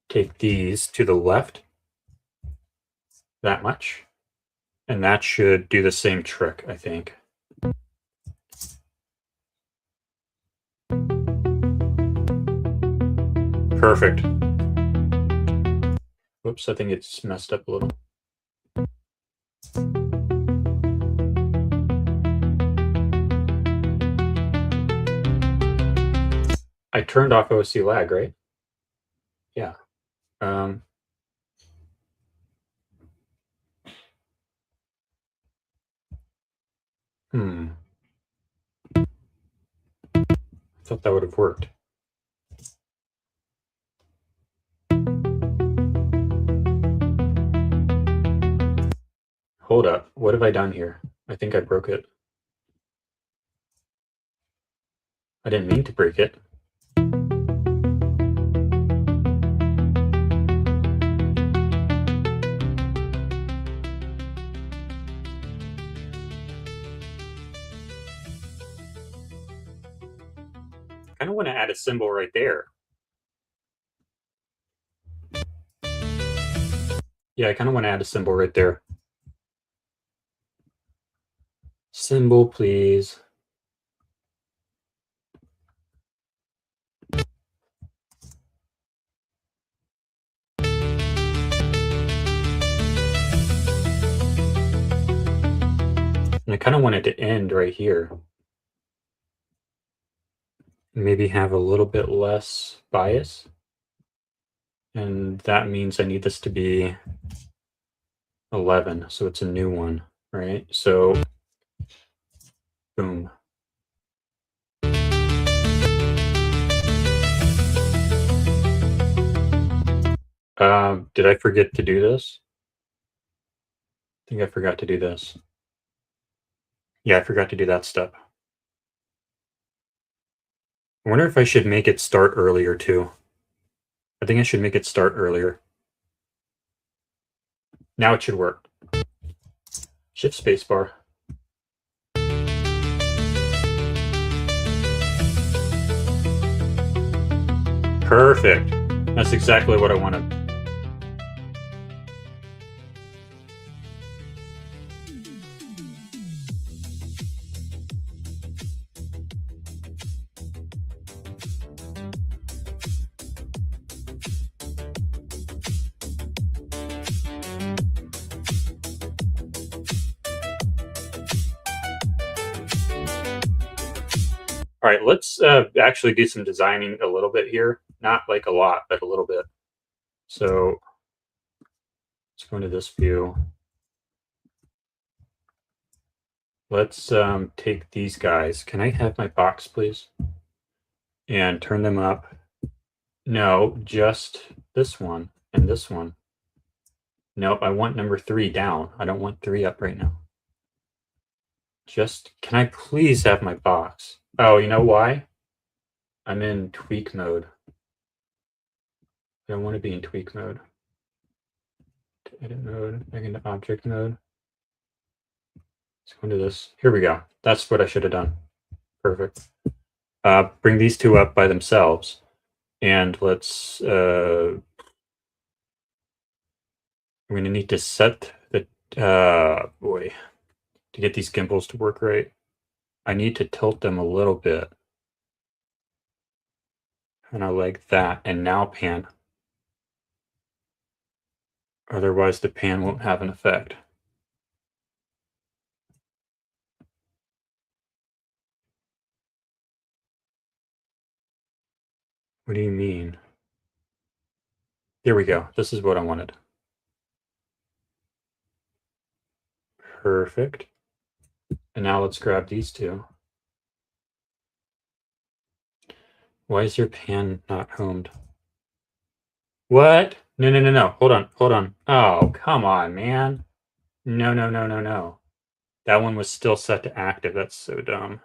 take these to the left that much. And that should do the same trick, I think. Perfect. Whoops, I think it's messed up a little. I turned off OC lag, right? Yeah. I thought that would have worked. Hold up. What have I done here? I think I broke it. I didn't mean to break it. I kind of want to add a symbol right there. Yeah, I kind of want to add a symbol right there. Symbol, please. And I kind of want it to end right here. Maybe have a little bit less bias. And that means I need this to be 11, so it's a new one, right? So, boom. Did I forget to do this? I think I forgot to do this. Yeah, I forgot to do that step. I wonder if I should make it start earlier too. I think I should make it start earlier. Now it should work. Shift spacebar. Perfect. That's exactly what I wanted. All right, let's actually do some designing a little bit here. Not like a lot, but a little bit. So let's go into this view. Let's take these guys. Can I have my box, please? And turn them up. No, just this one and this one. Nope, I want number 3 down. I don't want 3 up right now. Just, can I please have my box? Oh, you know why? I'm in tweak mode. I don't want to be in tweak mode. To edit mode, back into object mode. Let's go into this. Here we go. That's what I should have done. Perfect. Bring these 2 up by themselves. And let's, I'm going to need to set the, boy, to get these gimbals to work right. I need to tilt them a little bit. And I like that. And now pan. Otherwise the pan won't have an effect. What do you mean? There we go. This is what I wanted. Perfect. And now let's grab these two. Why is your pan not homed? What? No, no, no, no. Hold on, hold on. Oh, come on, man. No, no, no, no, no. That one was still set to active. That's so dumb.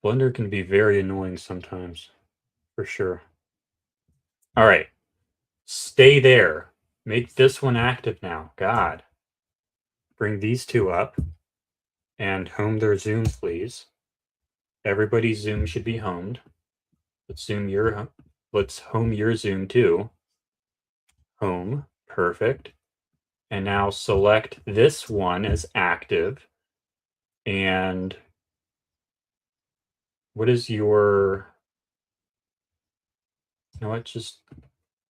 Blender can be very annoying sometimes, for sure. All right. Stay there. Make this one active now. God. Bring these two up and home their zoom, please. Everybody's zoom should be homed. Let's home your zoom too. Home. Perfect. And now select this one as active. And what is your... You know what? Just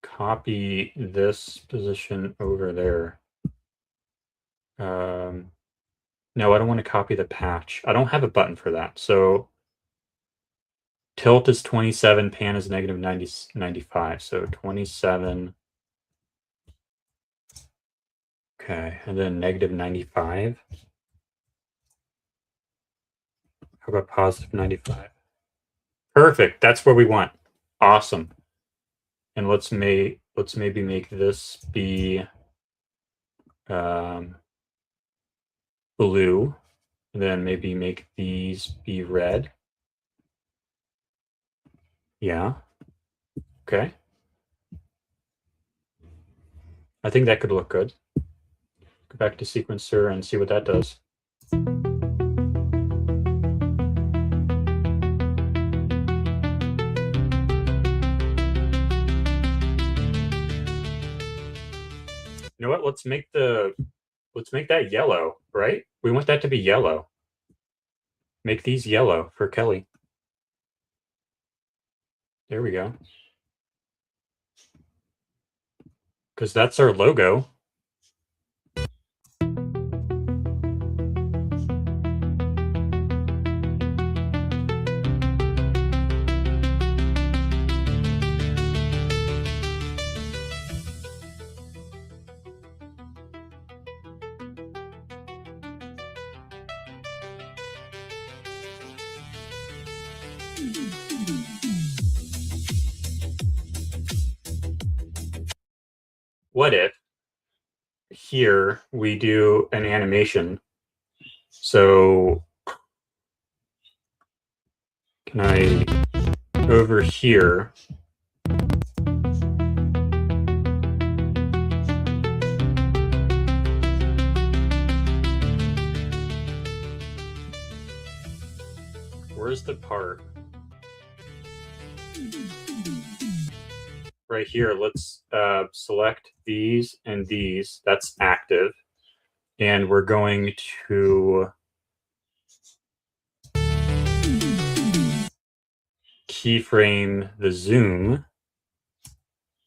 copy this position over there. No, I don't want to copy the patch. I don't have a button for that. So tilt is 27, pan is negative 95. So 27. Okay, and then negative 95. How about positive 95? Perfect. That's where we want. Awesome. And let's maybe make this be blue. And then maybe make these be red. Yeah. Okay. I think that could look good. Go back to sequencer and see what that does. You know what? Let's make that yellow, right? We want that to be yellow. Make these yellow for Kelly. There we go. Because that's our logo. What if here we do an animation? So can I over here? Where's the part? Right here, let's select these and these. That's active. And we're going to keyframe the zoom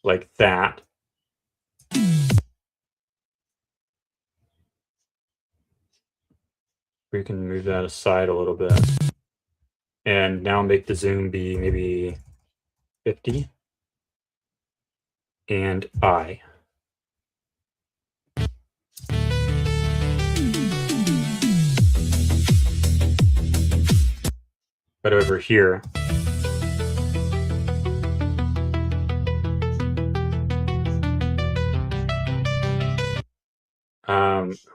like that. We can move that aside a little bit. And now make the zoom be maybe 50. And I. But over here,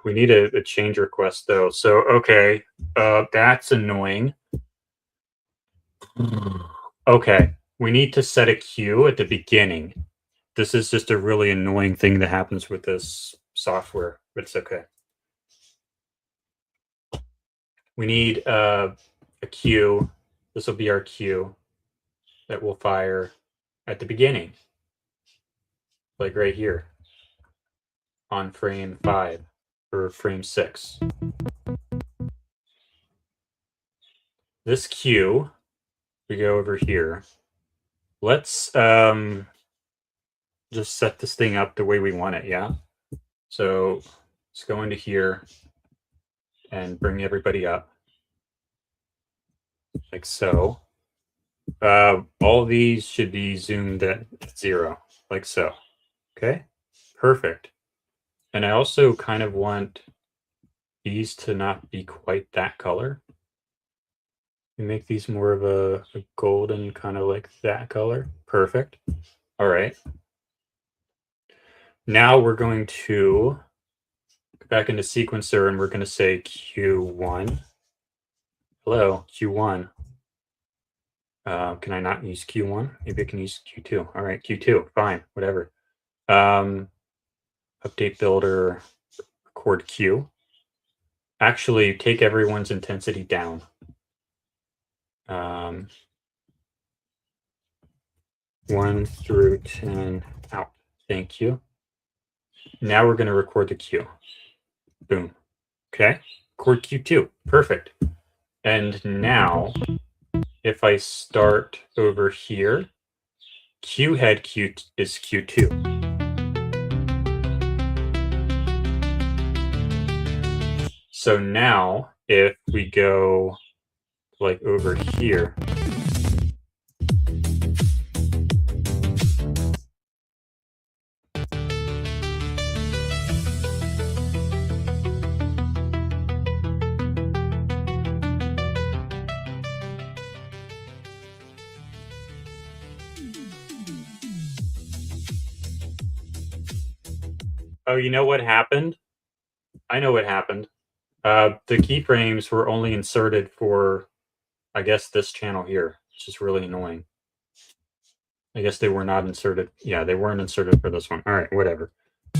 we need a change request though. So, okay, that's annoying. Okay, we need to set a cue at the beginning. This is just a really annoying thing that happens with this software, but it's okay. We need a cue. This will be our cue that will fire at the beginning, like right here on frame 5 or frame 6. This cue, we go over here. Let's just set this thing up the way we want it, yeah? So let's go into here and bring everybody up. like so. All these should be zoomed at 0, like so. Okay, perfect. And I also kind of want these to not be quite that color. We make these more of a golden, kind of like that color. Perfect. All right. Now we're going to go back into sequencer and we're going to say Q1. Hello, Q1. Can I not use Q1? Maybe I can use Q2. All right, Q2, fine, whatever. Update builder, record Q. Actually, take everyone's intensity down. 1 through 10 out. Thank you. Now we're going to record the Q. Boom. Okay, record Q2. Perfect. And now, if I start over here, Q head Q is Q2. So now, if we go like over here, oh, you know what happened? I know what happened. The keyframes were only inserted for, I guess, this channel here, which is really annoying. I guess they were not inserted. Yeah, they weren't inserted for this one. All right, whatever.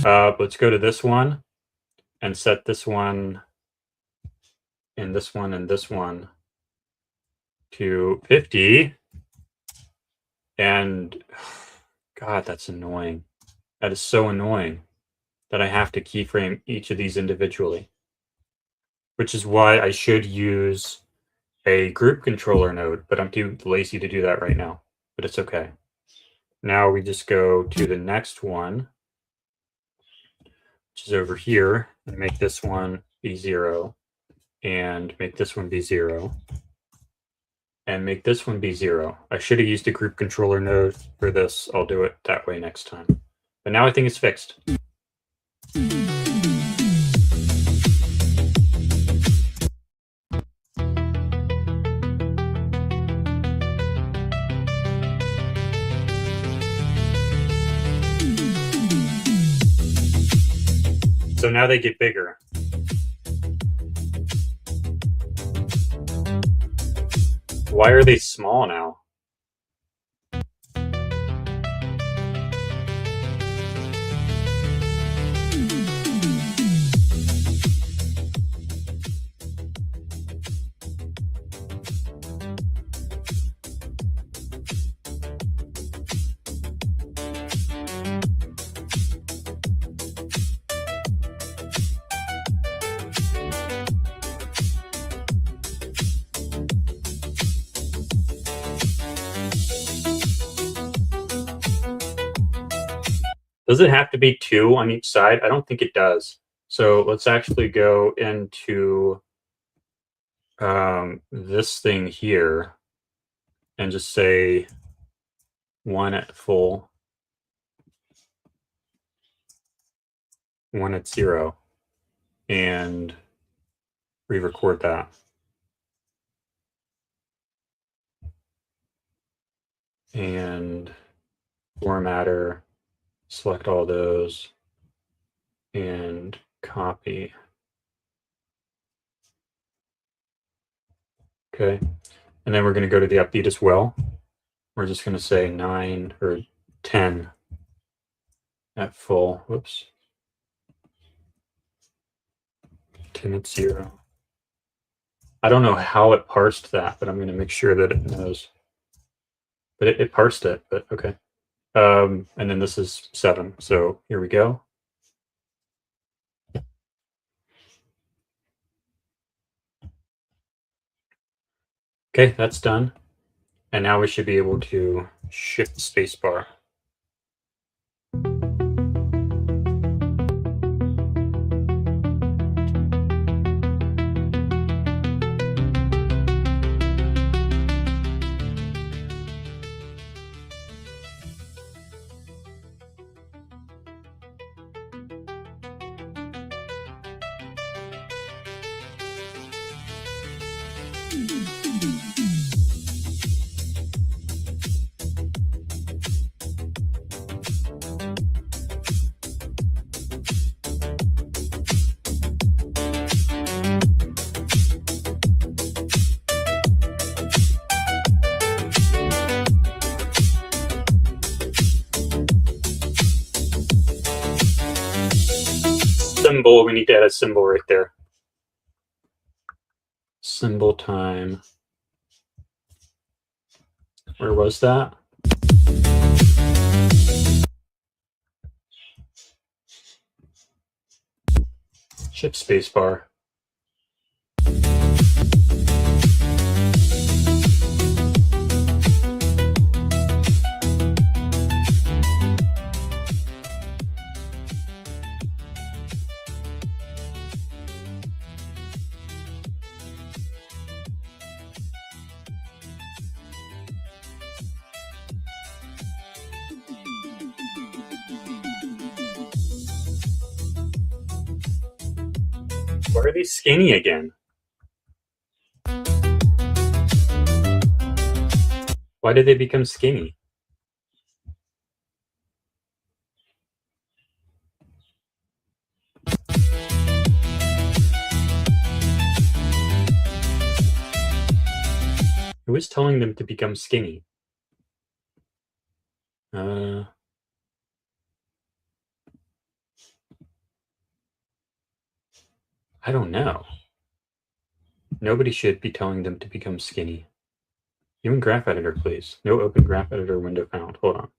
Let's go to this one and set this one and this one and this one to 50. And God, that's annoying. That is so annoying that I have to keyframe each of these individually, which is why I should use a group controller node, but I'm too lazy to do that right now, but it's okay. Now we just go to the next one, which is over here, and make this one be 0, and make this one be 0, and make this one be 0. I should have used a group controller node for this. I'll do it that way next time. But now I think it's fixed. So now they get bigger. Why are they small now? Does it have to be 2 on each side? I don't think it does. So let's actually go into this thing here and just say 1 at full, 1 at 0, and re-record that. And formatter, select all those, and copy. Okay, and then we're going to go to the upbeat as well. We're just going to say 9 or 10 at full. Whoops. 10 at 0. I don't know how it parsed that, but I'm going to make sure that it knows. But it parsed it, but okay. And then this is 7. So here we go. Okay, that's done. And now we should be able to shift the spacebar. we need to add a symbol right there. Symbol time. Where was that? Shift spacebar. Why are they skinny again? Why did they become skinny? Who is telling them to become skinny? I don't know. Nobody should be telling them to become skinny. New graph editor, please. No open graph editor window found. Hold on.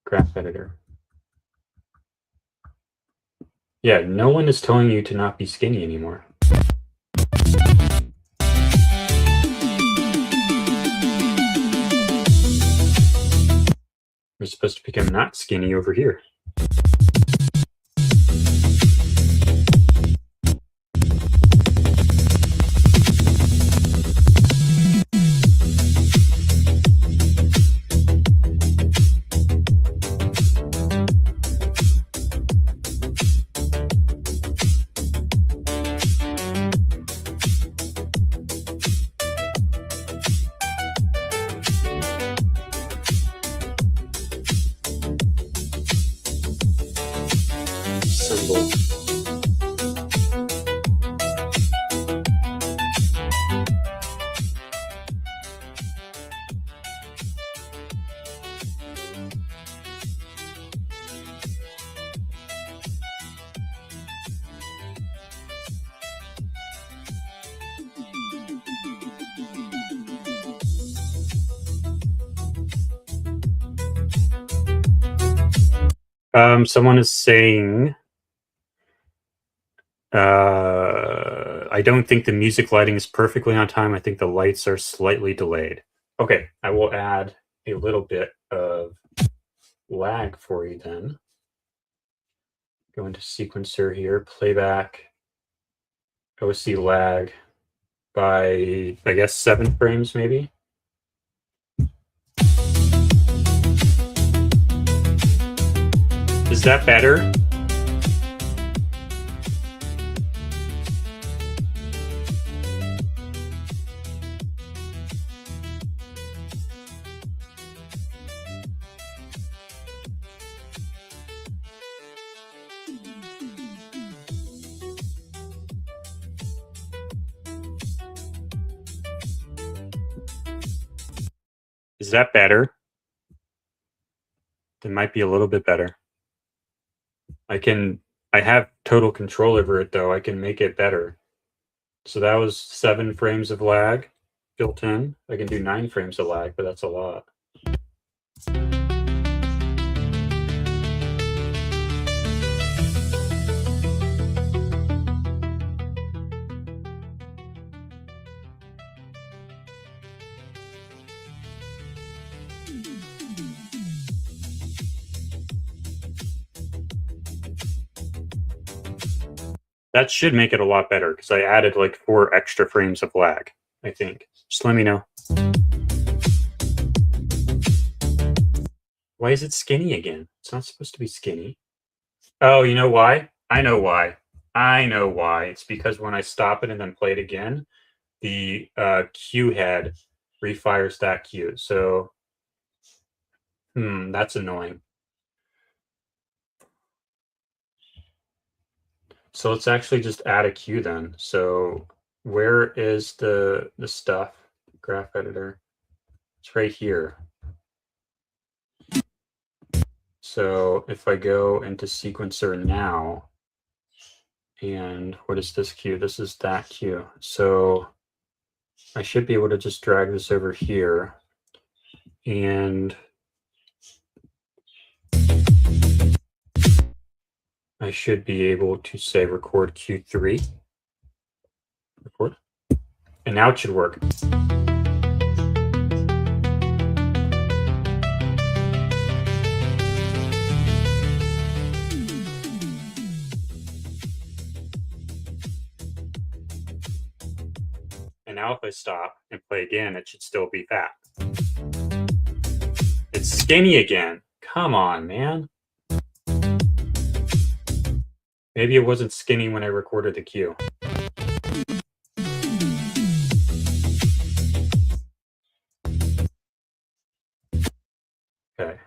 Graph editor. Yeah, no one is telling you to not be skinny anymore. We're supposed to become not skinny over here. Symbol. Someone is saying, I don't think the music lighting is perfectly on time. I think the lights are slightly delayed. Okay, I will add a little bit of lag for you then. Go into sequencer here, playback, OC lag by, I guess, 7 frames maybe. Is that better? Is that better? It might be a little bit better. I have total control over it though. I can make it better. So that was 7 frames of lag built in. I can do 9 frames of lag, but that's a lot. That should make it a lot better because I added like 4 extra frames of lag, I think. Just let me know. Why is it skinny again? It's not supposed to be skinny. Oh, you know why? I know why. I know why. It's because when I stop it and then play it again, the cue head refires that cue. So, that's annoying. So let's actually just add a cue then. So where is the stuff? Graph editor. It's right here. So if I go into sequencer now And what is this queue? This is that queue. So I should be able to just drag this over here, and I should be able to say record Q3. Record. And now it should work. And now if I stop and play again, it should still be fat. It's skinny again. Come on, man. Maybe it wasn't skinny when I recorded the cue. Okay.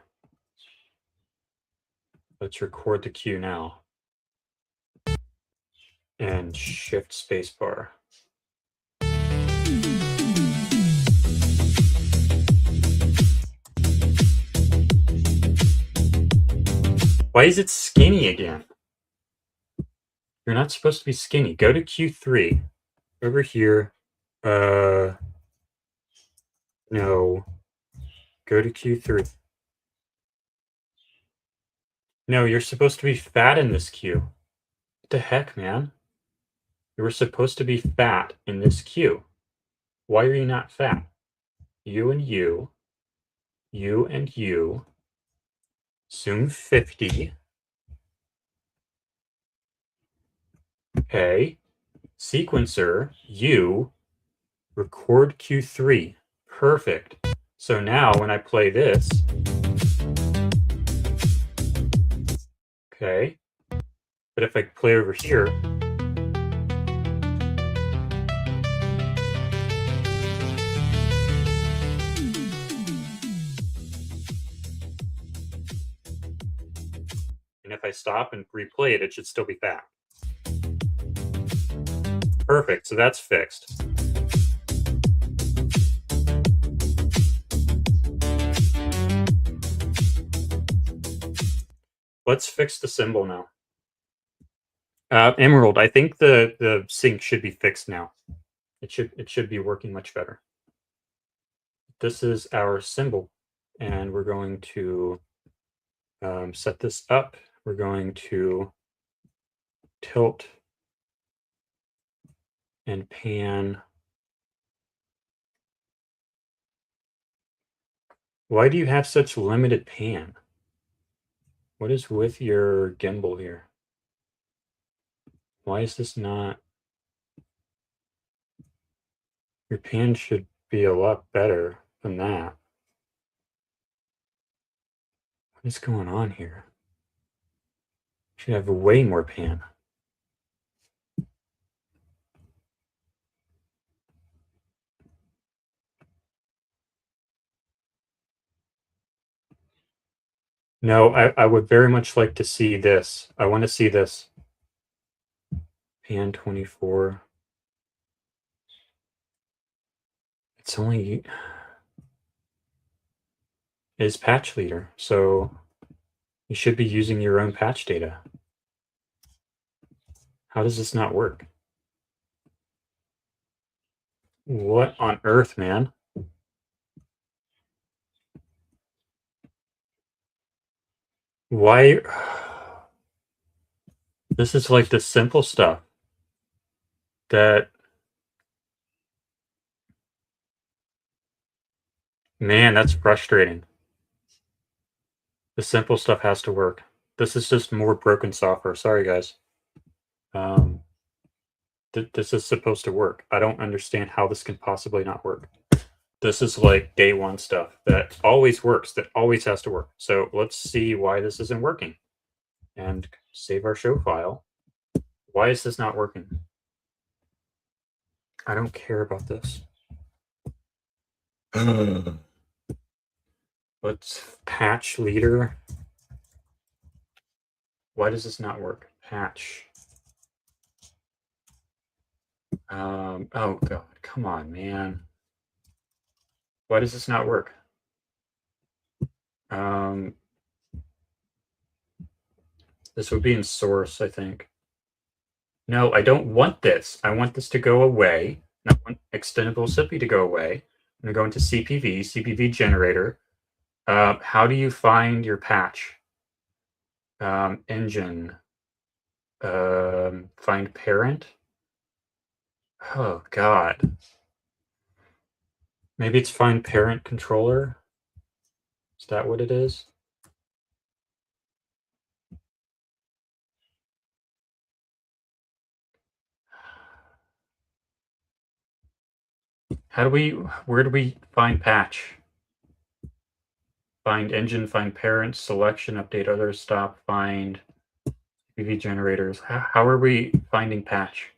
Let's record the cue now. And shift spacebar. Why is it skinny again? You're not supposed to be skinny. Go to Q3. Over here. No. Go to Q3. No, you're supposed to be fat in this queue. What the heck, man? You were supposed to be fat in this queue. Why are you not fat? You and you. You and you. Zoom 50. Okay. Sequencer, you. Record Q3. Perfect. So now when I play this. Okay. But if I play over here. And if I stop and replay it, it should still be fat. Perfect, so that's fixed. Let's fix the symbol now. Emerald, I think the sync should be fixed now. It should be working much better. This is our symbol, and we're going to set this up. We're going to tilt and pan. Why do you have such limited pan? What is with your gimbal here? Why is this not? Your pan should be a lot better than that. What is going on here? Should have way more pan. No, I would very much like to see this. I want to see this. Pan 24. It's only is patch leader, so you should be using your own patch data. How does this not work? What on earth, man? Why? This is like the simple stuff that, man, that's frustrating. The simple stuff has to work. This is just more broken software. Sorry, guys. This is supposed to work. I don't understand how this can possibly not work. This is like day one stuff that always works, that always has to work. So let's see why this isn't working. And save our show file. Why is this not working? I don't care about this. Let's patch leader. Why does this not work? Patch. Oh God, come on, man. Why does this not work? This would be in source, I think. No, I don't want this. I want this to go away. I want extendable SIPI to go away. I'm going to go into CPV generator. How do you find your patch? Engine. Find parent. Oh, God. Maybe it's find parent controller. Is that what it is? Where do we find patch? Find engine, find parent, selection, update others, stop, find PV generators. How are we finding patch?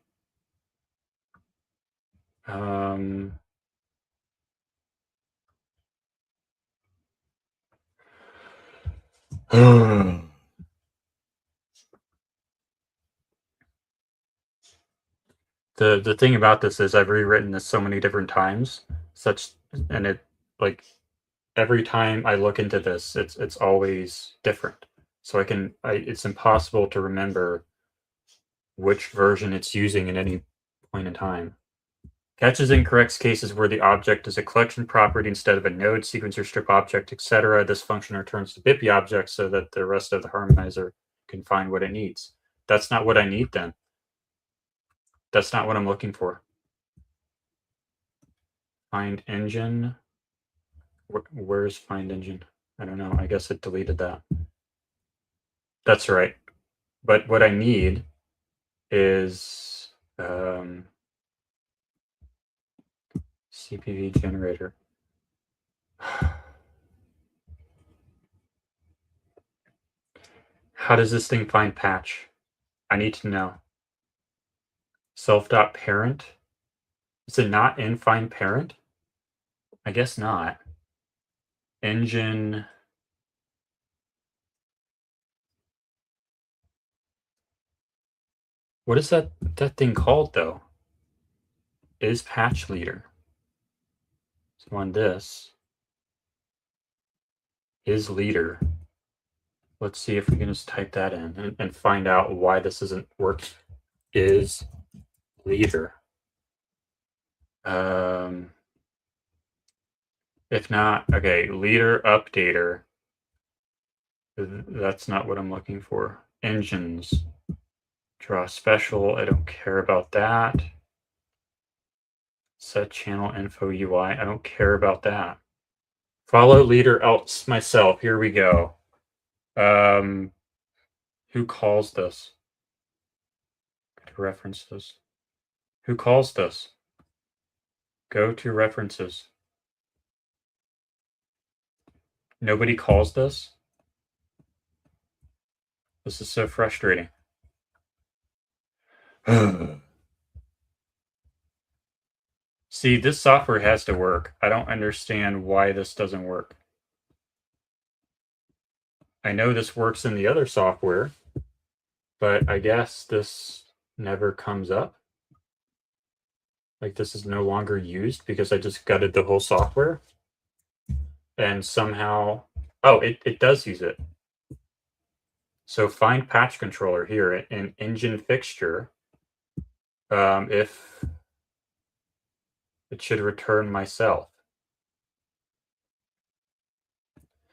The thing about this is I've rewritten this so many different times, and it, like, every time I look into this, it's always different. So it's impossible to remember which version it's using at any point in time. Catches and corrects cases where the object is a collection property instead of a node, sequencer, strip object, etc. This function returns the BIPI object so that the rest of the harmonizer can find what it needs. That's not what I need then. That's not what I'm looking for. Find engine. Where's find engine? I don't know. I guess it deleted that. That's right. But what I need is CPV generator. How does this thing find patch? I need to know. Self.parent. Is it not in find parent? I guess not. Engine. What is that thing called though? Is patch leader. So on this is leader. Let's see if we can just type that in and find out why this isn't working. Is leader. If not, okay, leader updater. That's not what I'm looking for. Engines. Draw special. I don't care about that. Set channel info UI. I don't care about that. Follow leader else myself. Here we go. Who calls this? Go to references. Who calls this? Go to references. Nobody calls this? This is so frustrating. See, this software has to work. I don't understand why this doesn't work. I know this works in the other software, but I guess this never comes up. Like, this is no longer used because I just gutted the whole software. And somehow, oh, it does use it. So find patch controller here in engine fixture. If it should return myself.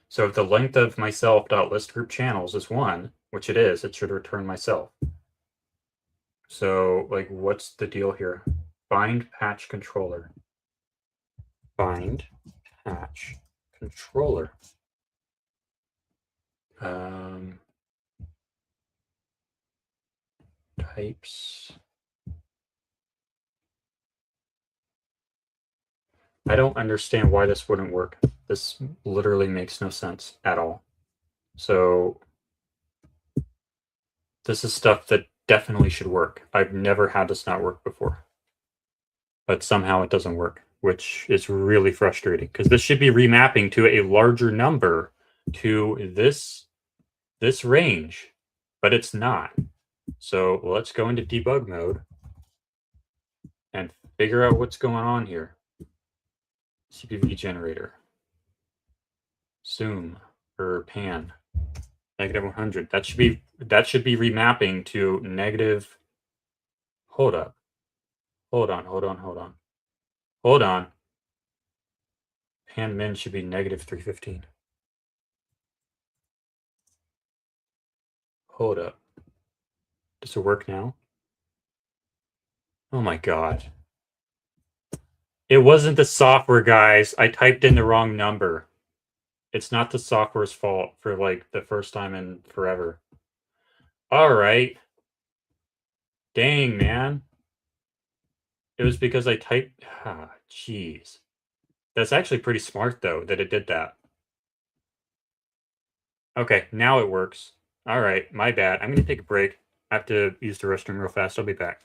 So if the length of myself.list group channels is 1, which it is, it should return myself. So, like, what's the deal here? Find patch controller. Find patch controller. Types. I don't understand why this wouldn't work. This literally makes no sense at all. So this is stuff that definitely should work. I've never had this not work before. But somehow it doesn't work, which is really frustrating because this should be remapping to a larger number to this range, but it's not. So let's go into debug mode and figure out what's going on here. CPV generator. Zoom or pan. -100. That should be remapping to negative Hold up. Hold on. Hold on. Pan min should be negative 315. Hold up. Does it work now? Oh my god. It wasn't the software, guys. I typed in the wrong number. It's not the software's fault for like the first time in forever. All right. Dang, man. It was because I typed. Ah, jeez. That's actually pretty smart, though, that it did that. Okay, now it works. All right, my bad. I'm going to take a break. I have to use the restroom real fast. I'll be back.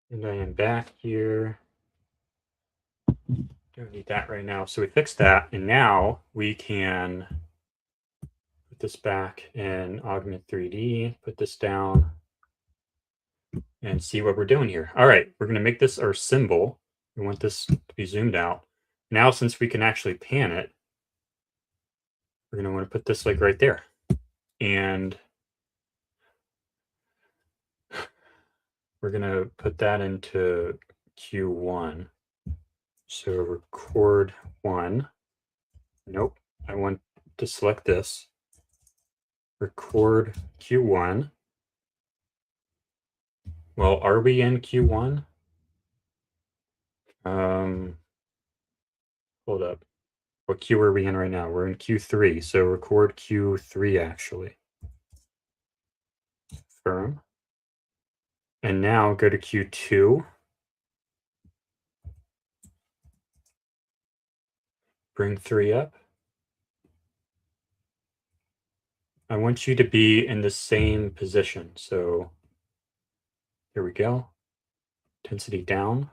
And I am back here. Don't need that right now. So we fixed that, and now we can put this back in Augment 3D, put this down, and see what we're doing here. All right, we're going to make this our symbol. We want this to be zoomed out. Now, since we can actually pan it, we're going to want to put this like right there. And we're going to put that into Q1. So record 1. Nope, I want to select this. Record Q1. Well, are we in Q1? Hold up. What Q are we in right now? We're in Q3, so record Q3 actually. Confirm. And now go to Q2. Bring 3 up. I want you to be in the same position. So here we go. Intensity down.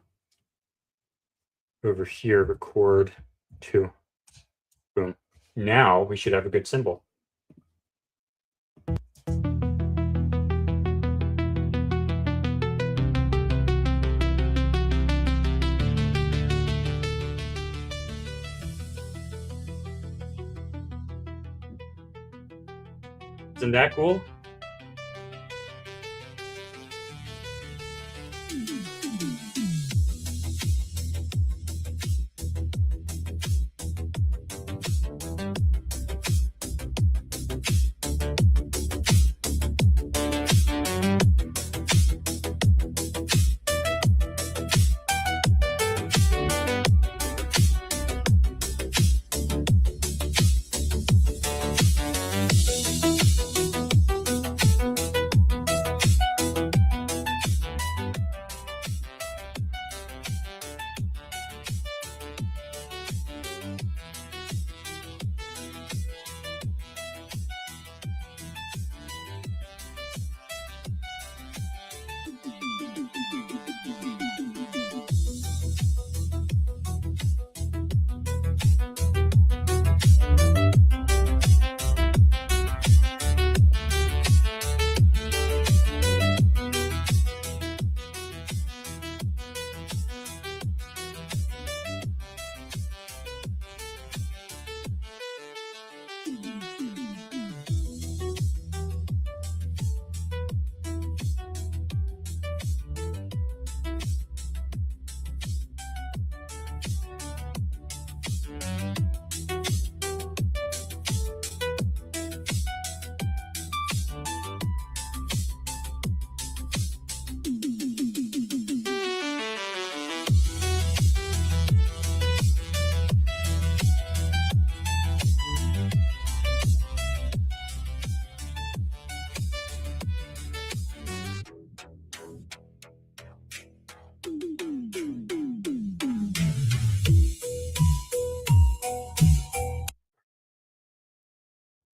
Over here, record 2. Boom. Now we should have a good symbol. Isn't that cool?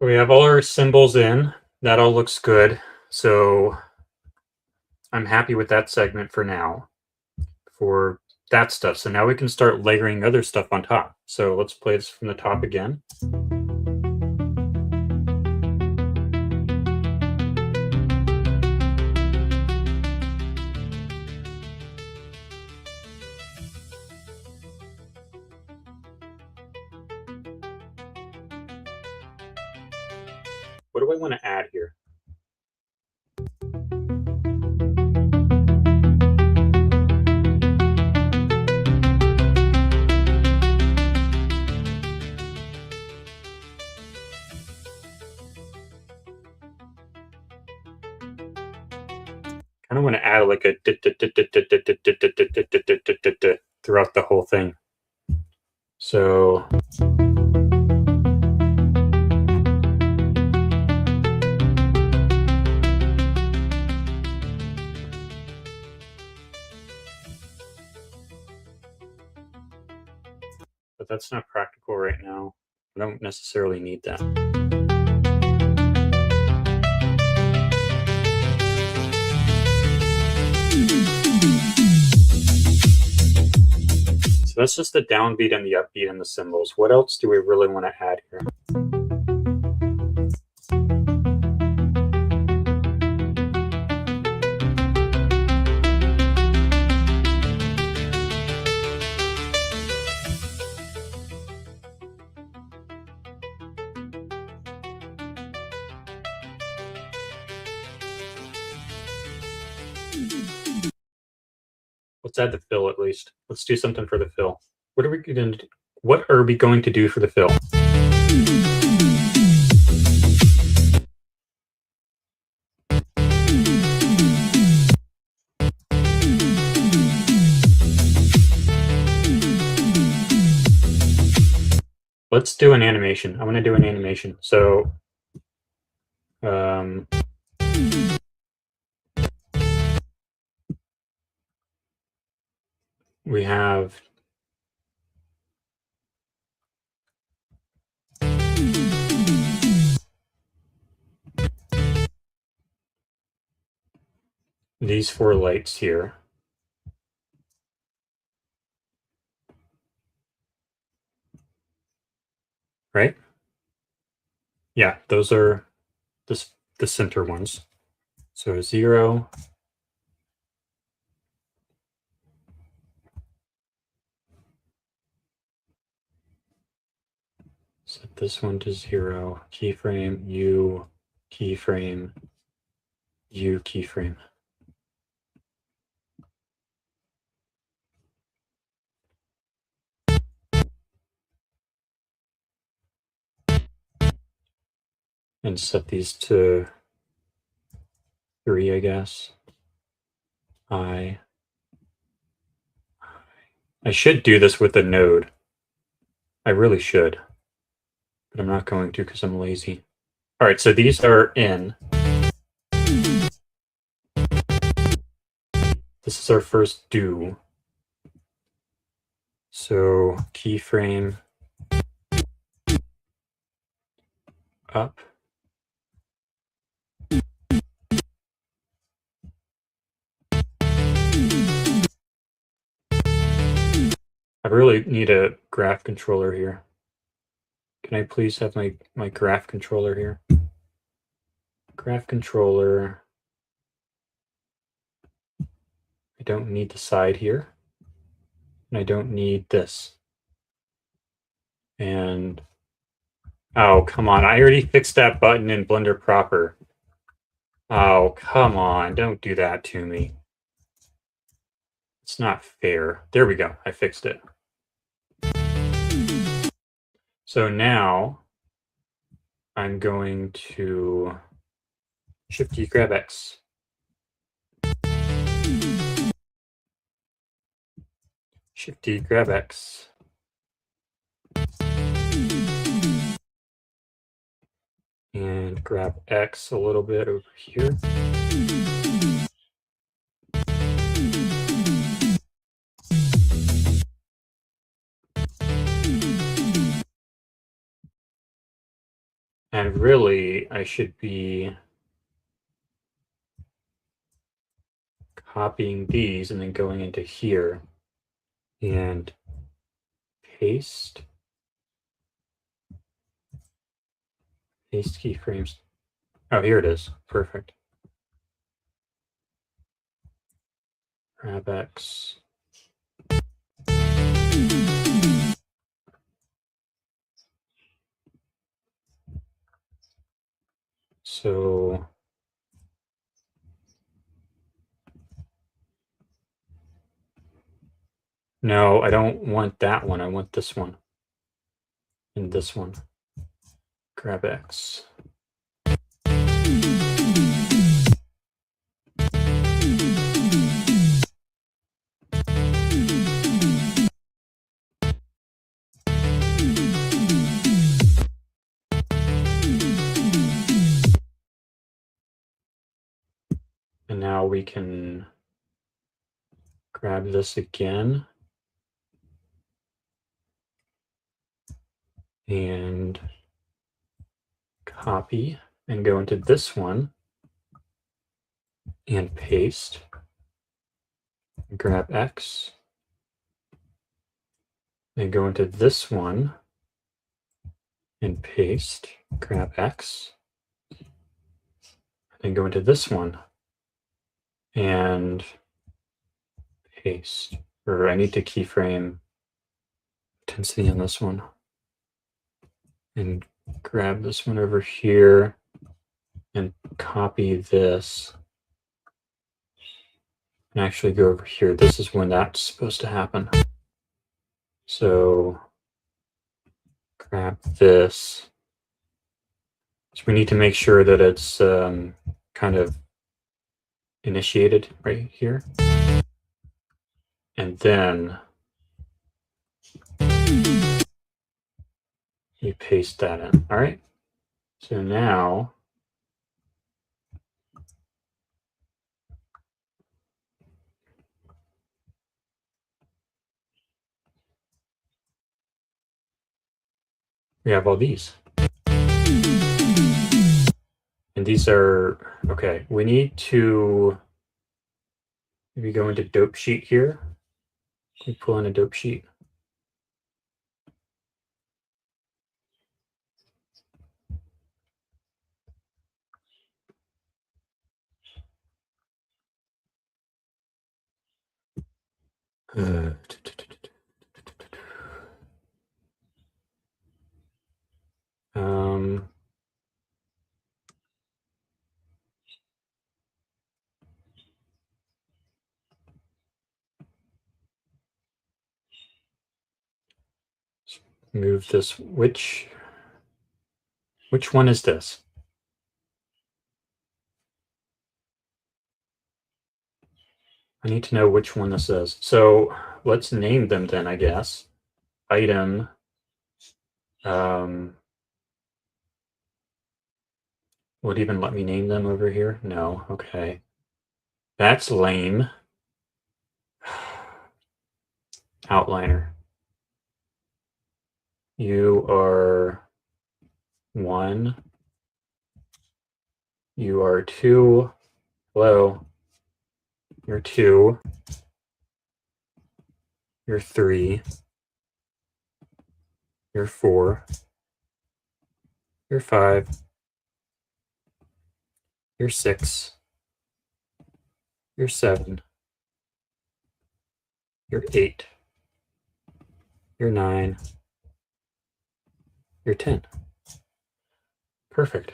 We have all our symbols in. That all looks good. So I'm happy with that segment for now for that stuff. So now we can start layering other stuff on top. So let's play this from the top again. What do I want to add here? I don't want to add like a throughout the whole thing. So but that's not practical right now. I don't necessarily need that. So that's just the downbeat and the upbeat and the cymbals. What else do we really want to add here? Let's add the fill at least. Let's do something for the fill. What are we going to do? What are we going to do for the fill? Let's do an animation. I want to do an animation. So we have these 4 lights here. Right? Yeah, those are the center ones. So 0. Set this one to 0. Keyframe, U, keyframe, U, keyframe. And set these to 3, I guess. I should do this with a node. I really should. But I'm not going to because I'm lazy. All right, so these are in. This is our first do. So keyframe up. I really need a graph controller here. Can I please have my graph controller here? Graph controller. I don't need the side here. And I don't need this. And oh, come on. I already fixed that button in Blender proper. Oh, come on. Don't do that to me. It's not fair. There we go. I fixed it. So now I'm going to Shift D, grab X. Shift D, grab X. And grab X a little bit over here. And really, I should be copying these and then going into here and paste keyframes. Oh, here it is. Perfect. Grab X. So no, I don't want that one. I want this one and this one. Grab X. And now we can grab this again and copy and go into this one and paste. Grab X and go into this one and paste. Grab X and go into this one and paste. Or I need to keyframe intensity on this one and grab this one over here and copy this and actually go over here. This is when that's supposed to happen. So grab this. So we need to make sure that it's kind of initiated right here. And then you paste that in. All right. So now we have all these. And these are, okay, we need to maybe go into dope sheet here. We pull in a dope sheet. Move this. Which one is this? I need to know which one this is. So let's name them then, I guess. Item. Would even let me name them over here? No. Okay. That's lame. Outliner. You are 1. You are 2. Hello. You're 2. You're 3. You're 4. You're 5. You're 6. You're 7. You're 8. You're 9. You're 10. Perfect.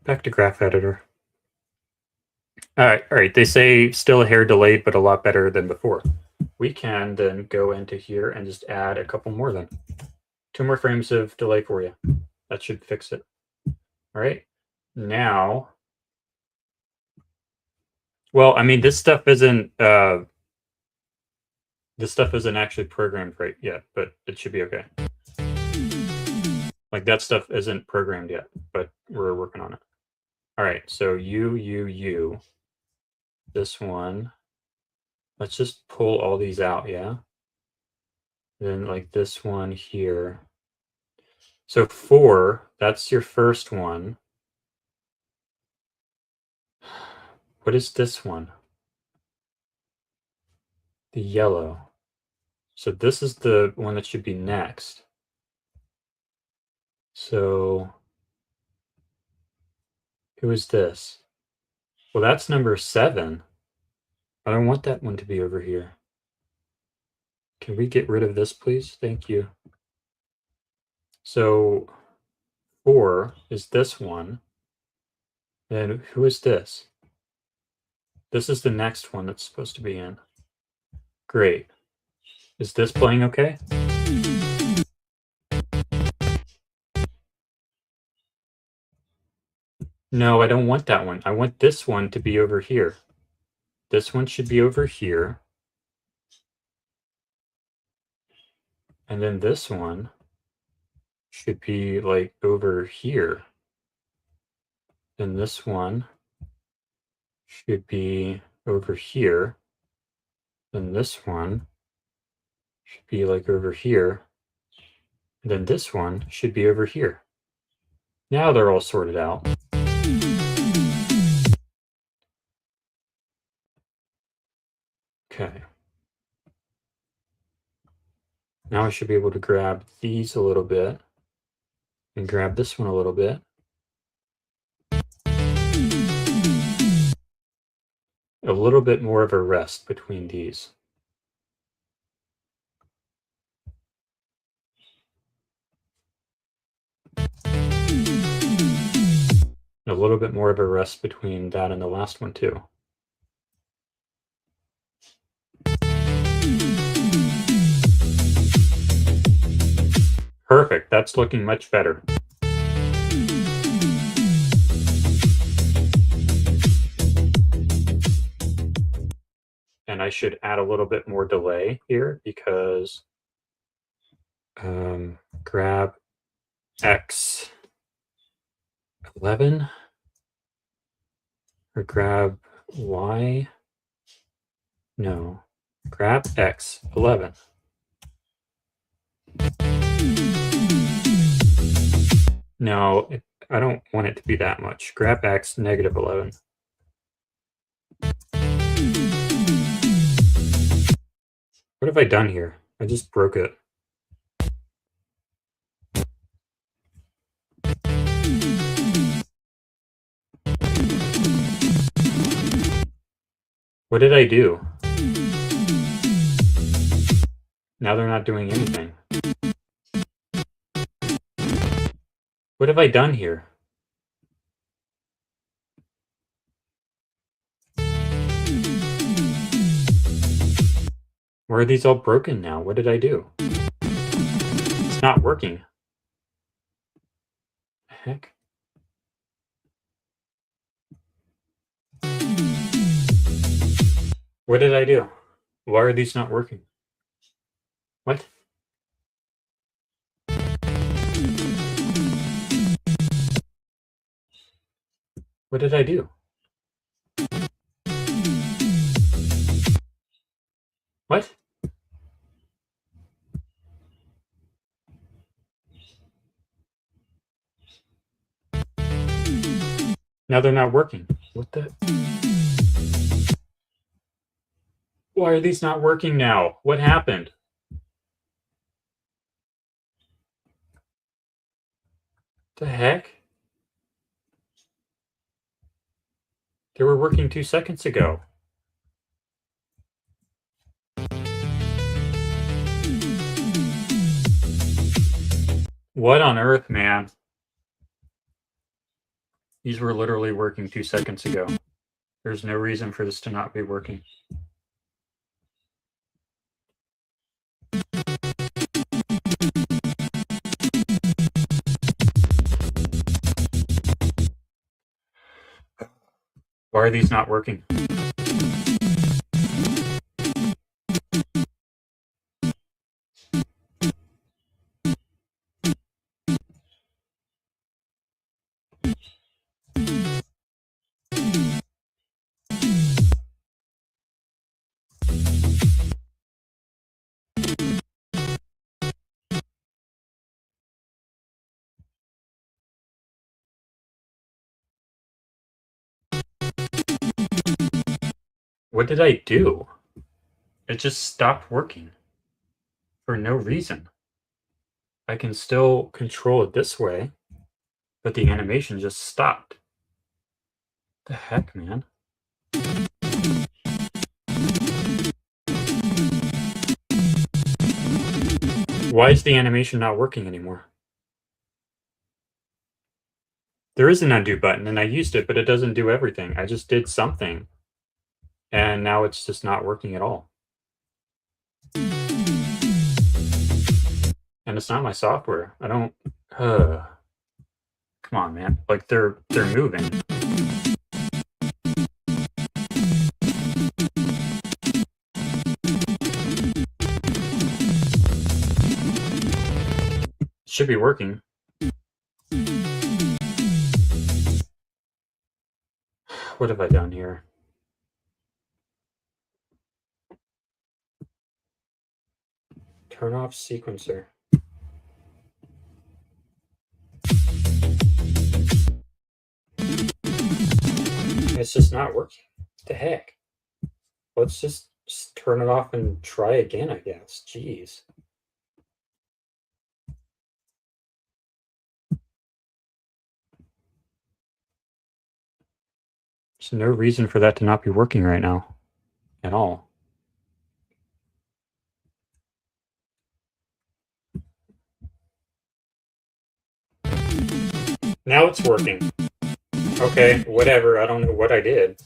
Back to graph editor. All right. They say still a hair delayed, but a lot better than before. We can then go into here and just add a couple more then. 2 more frames of delay for you. That should fix it. All right. Now, well, I mean, this stuff isn't actually programmed right yet, but it should be okay. Like that stuff isn't programmed yet, but we're working on it. All right, so you, this one. Let's just pull all these out, yeah? Then like this one here. So 4, that's your first one. What is this one? The yellow. So this is the one that should be next. So who is this? Well, that's number 7. I don't want that one to be over here. Can we get rid of this, please? Thank you. So 4 is this one. And who is this? This is the next one that's supposed to be in. Great. Is this playing okay? No, I don't want that one. I want this one to be over here. This one should be over here. And then this one should be like over here. Then this one should be over here. Then this one should be like over here. And then this one should be over here. Now they're all sorted out. Okay. Now I should be able to grab these a little bit and grab this one a little bit. A little bit more of a rest between these. A little bit more of a rest between that and the last one too. Perfect, that's looking much better. And I should add a little bit more delay here because grab X11 or grab Y. No, grab X11. No, I don't want it to be that much. Grab X -11. What have I done here? I just broke it. What did I do? Now they're not doing anything. What have I done here? Why are these all broken now? What did I do? It's not working. Heck? What did I do? Why are these not working? What? What did I do? What? Now they're not working. What the? Why are these not working now? What happened? The heck? They were working 2 seconds ago. What on earth, man? These were literally working 2 seconds ago. There's no reason for this to not be working. Why are these not working? What did I do? It just stopped working for no reason. I can still control it this way, but the animation just stopped. The heck, man? Why is the animation not working anymore? There is an undo button, and I used it, but it doesn't do everything. I just did something, and now it's just not working at all. And it's not my software. I don't... Come on, man. Like, they're moving. It should be working. What have I done here? Turn off sequencer. It's just not working. What the heck? Let's just turn it off and try again, I guess. Jeez. There's no reason for that to not be working right now. At all. Now it's working. Okay, whatever. I don't know what I did.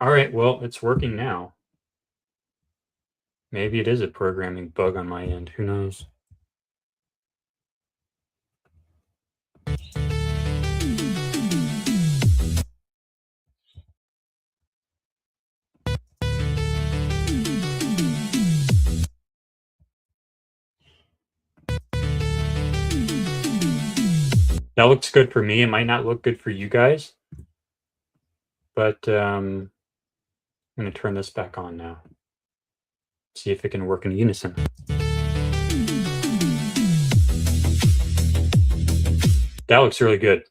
Alright, well, it's working now. Maybe it is a programming bug on my end. Who knows? That looks good for me. It might not look good for you guys. But I'm going to turn this back on now. See if it can work in unison. That looks really good.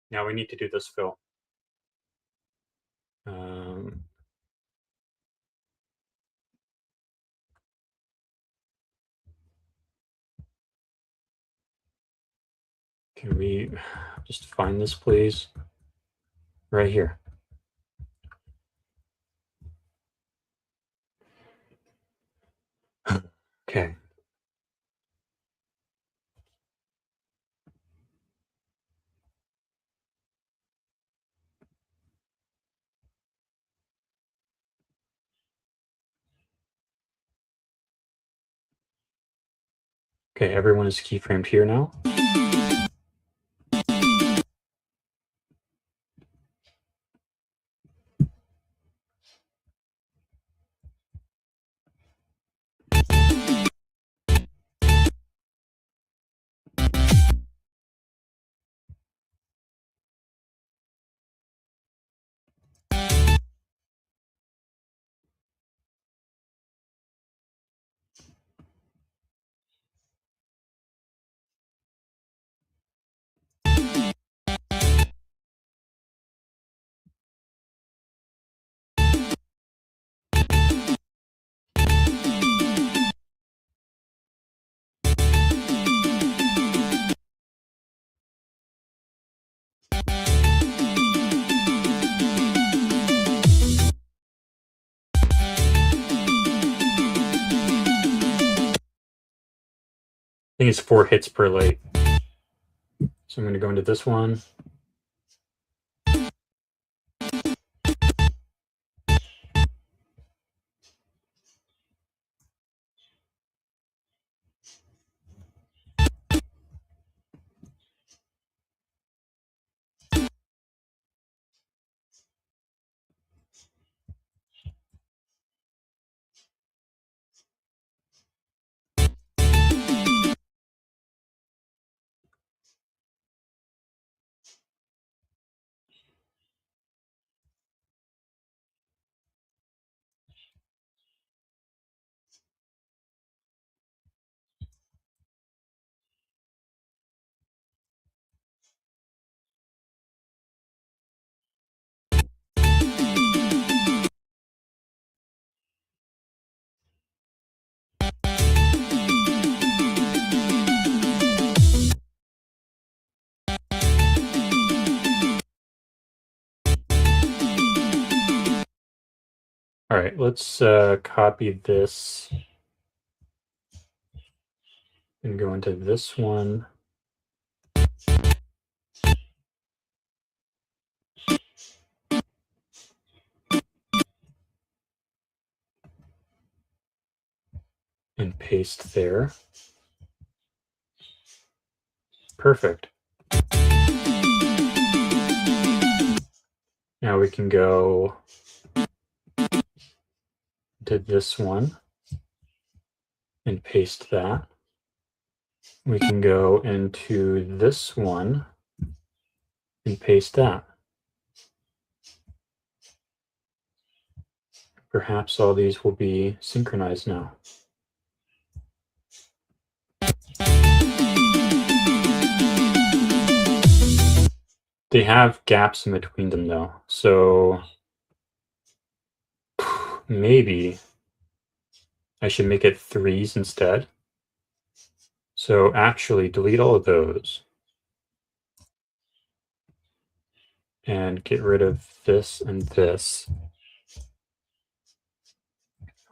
Now we need to do this fill. Can we just find this, please? Right here. Okay. Okay, everyone is keyframed here now. I think it's 4 hits per late. So I'm going to go into this one. All right, let's copy this and go into this one. And paste there. Perfect. Now we can go to this one and paste that. We can go into this one and paste that. Perhaps all these will be synchronized now. They have gaps in between them though, so maybe I should make it 3s instead. So actually delete all of those and get rid of this and this.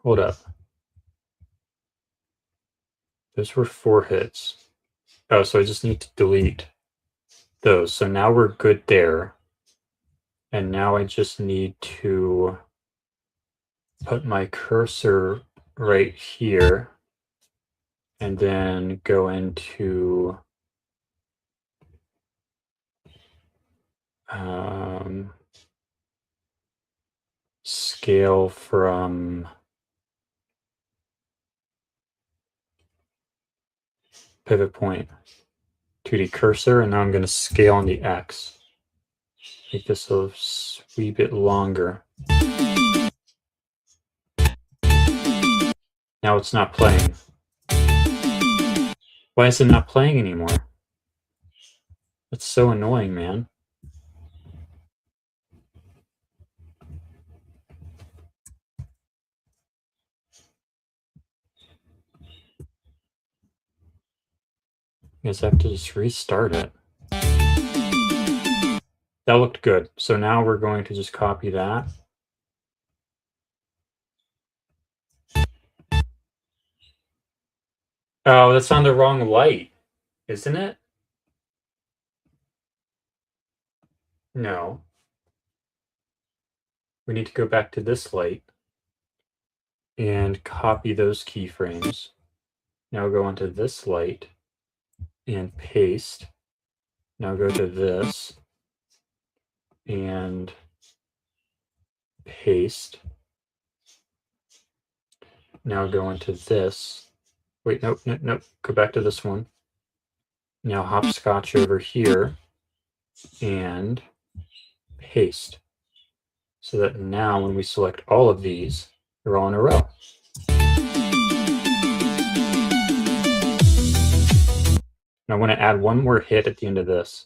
Hold up. Those were 4 hits. Oh, so I just need to delete those. So now we're good there. And now I just need to put my cursor right here and then go into scale from pivot point to the cursor, and now I'm going to scale on the X. Make this a wee bit longer. Now it's not playing. Why is it not playing anymore? That's so annoying, man. I guess I have to just restart it. That looked good. So now we're going to just copy that. Oh, that's on the wrong light, isn't it? No. We need to go back to this light and copy those keyframes. Now go onto this light and paste. Now go to this and paste. Now go into this. Wait, nope. Go back to this one. Now hopscotch over here and paste. So that now when we select all of these, they're all in a row. And I want to add one more hit at the end of this.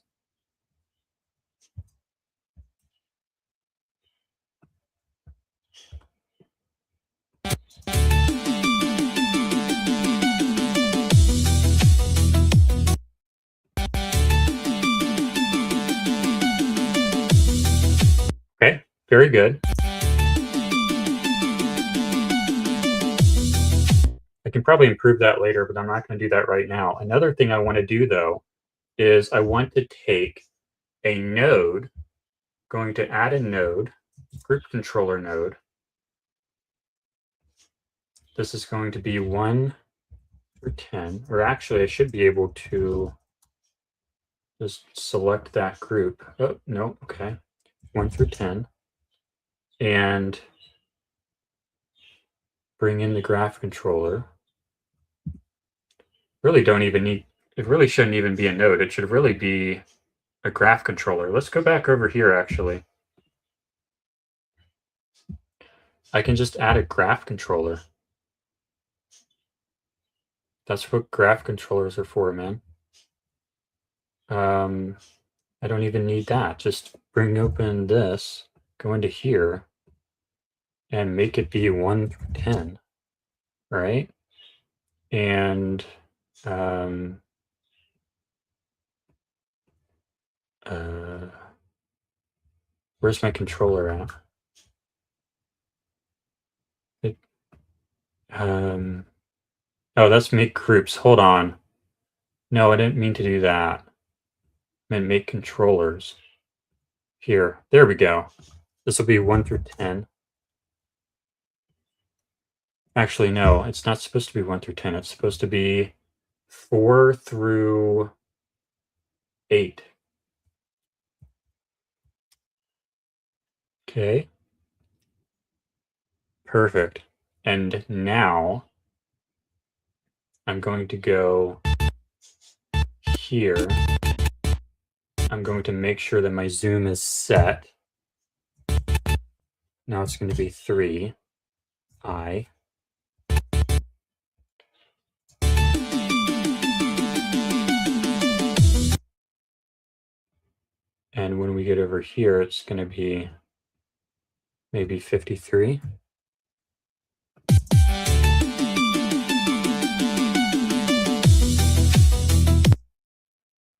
Okay, very good. I can probably improve that later, but I'm not going to do that right now. Another thing I want to do, though, is I want to take a node, going to add a node, group controller node. This is going to be 1 through 10, or actually I should be able to just select that group. Oh, no, okay. 1 through 10. And bring in the graph controller. Really don't even need, it really shouldn't even be a node. It should really be a graph controller. Let's go back over here, actually. I can just add a graph controller. That's what graph controllers are for, man. I don't even need that. Just bring open this, go into here, and make it be 1 through 10, right? And where's my controller at? Oh, that's make groups. Hold on. No, I didn't mean to do that. I meant make controllers. Here, there we go. This will be 1 through 10. Actually, no, it's not supposed to be 1 through 10. It's supposed to be 4 through 8. Okay. Perfect. And now I'm going to go here. I'm going to make sure that my zoom is set. Now it's going to be 3. And when we get over here, it's going to be maybe 53.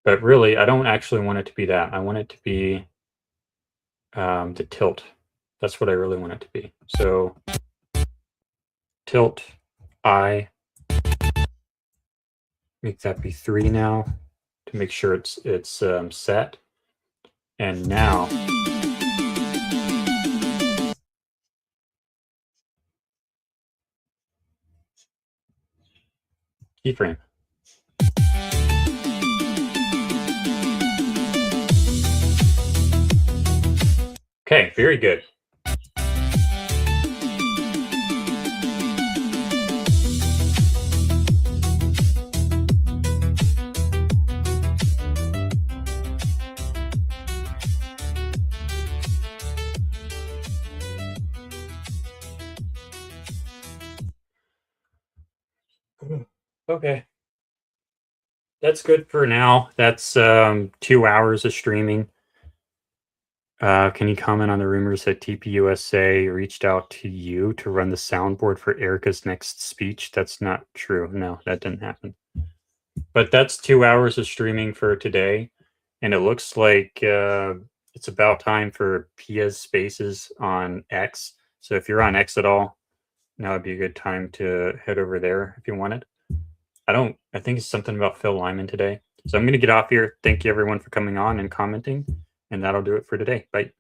But really, I don't actually want it to be that. I want it to be the tilt. That's what I really want it to be. So tilt I, make that be 3 now to make sure it's set. And now keyframe. Okay, very good. Okay. That's good for now. That's 2 hours of streaming. Can you comment on the rumors that TPUSA reached out to you to run the soundboard for Erica's next speech? That's not true. No, that didn't happen. But that's 2 hours of streaming for today. And it looks like it's about time for Pia's Spaces on X. So if you're on X at all, now would be a good time to head over there if you wanted. I think it's something about Phil Lyman today. So I'm going to get off here. Thank you everyone for coming on and commenting. And that'll do it for today. Bye.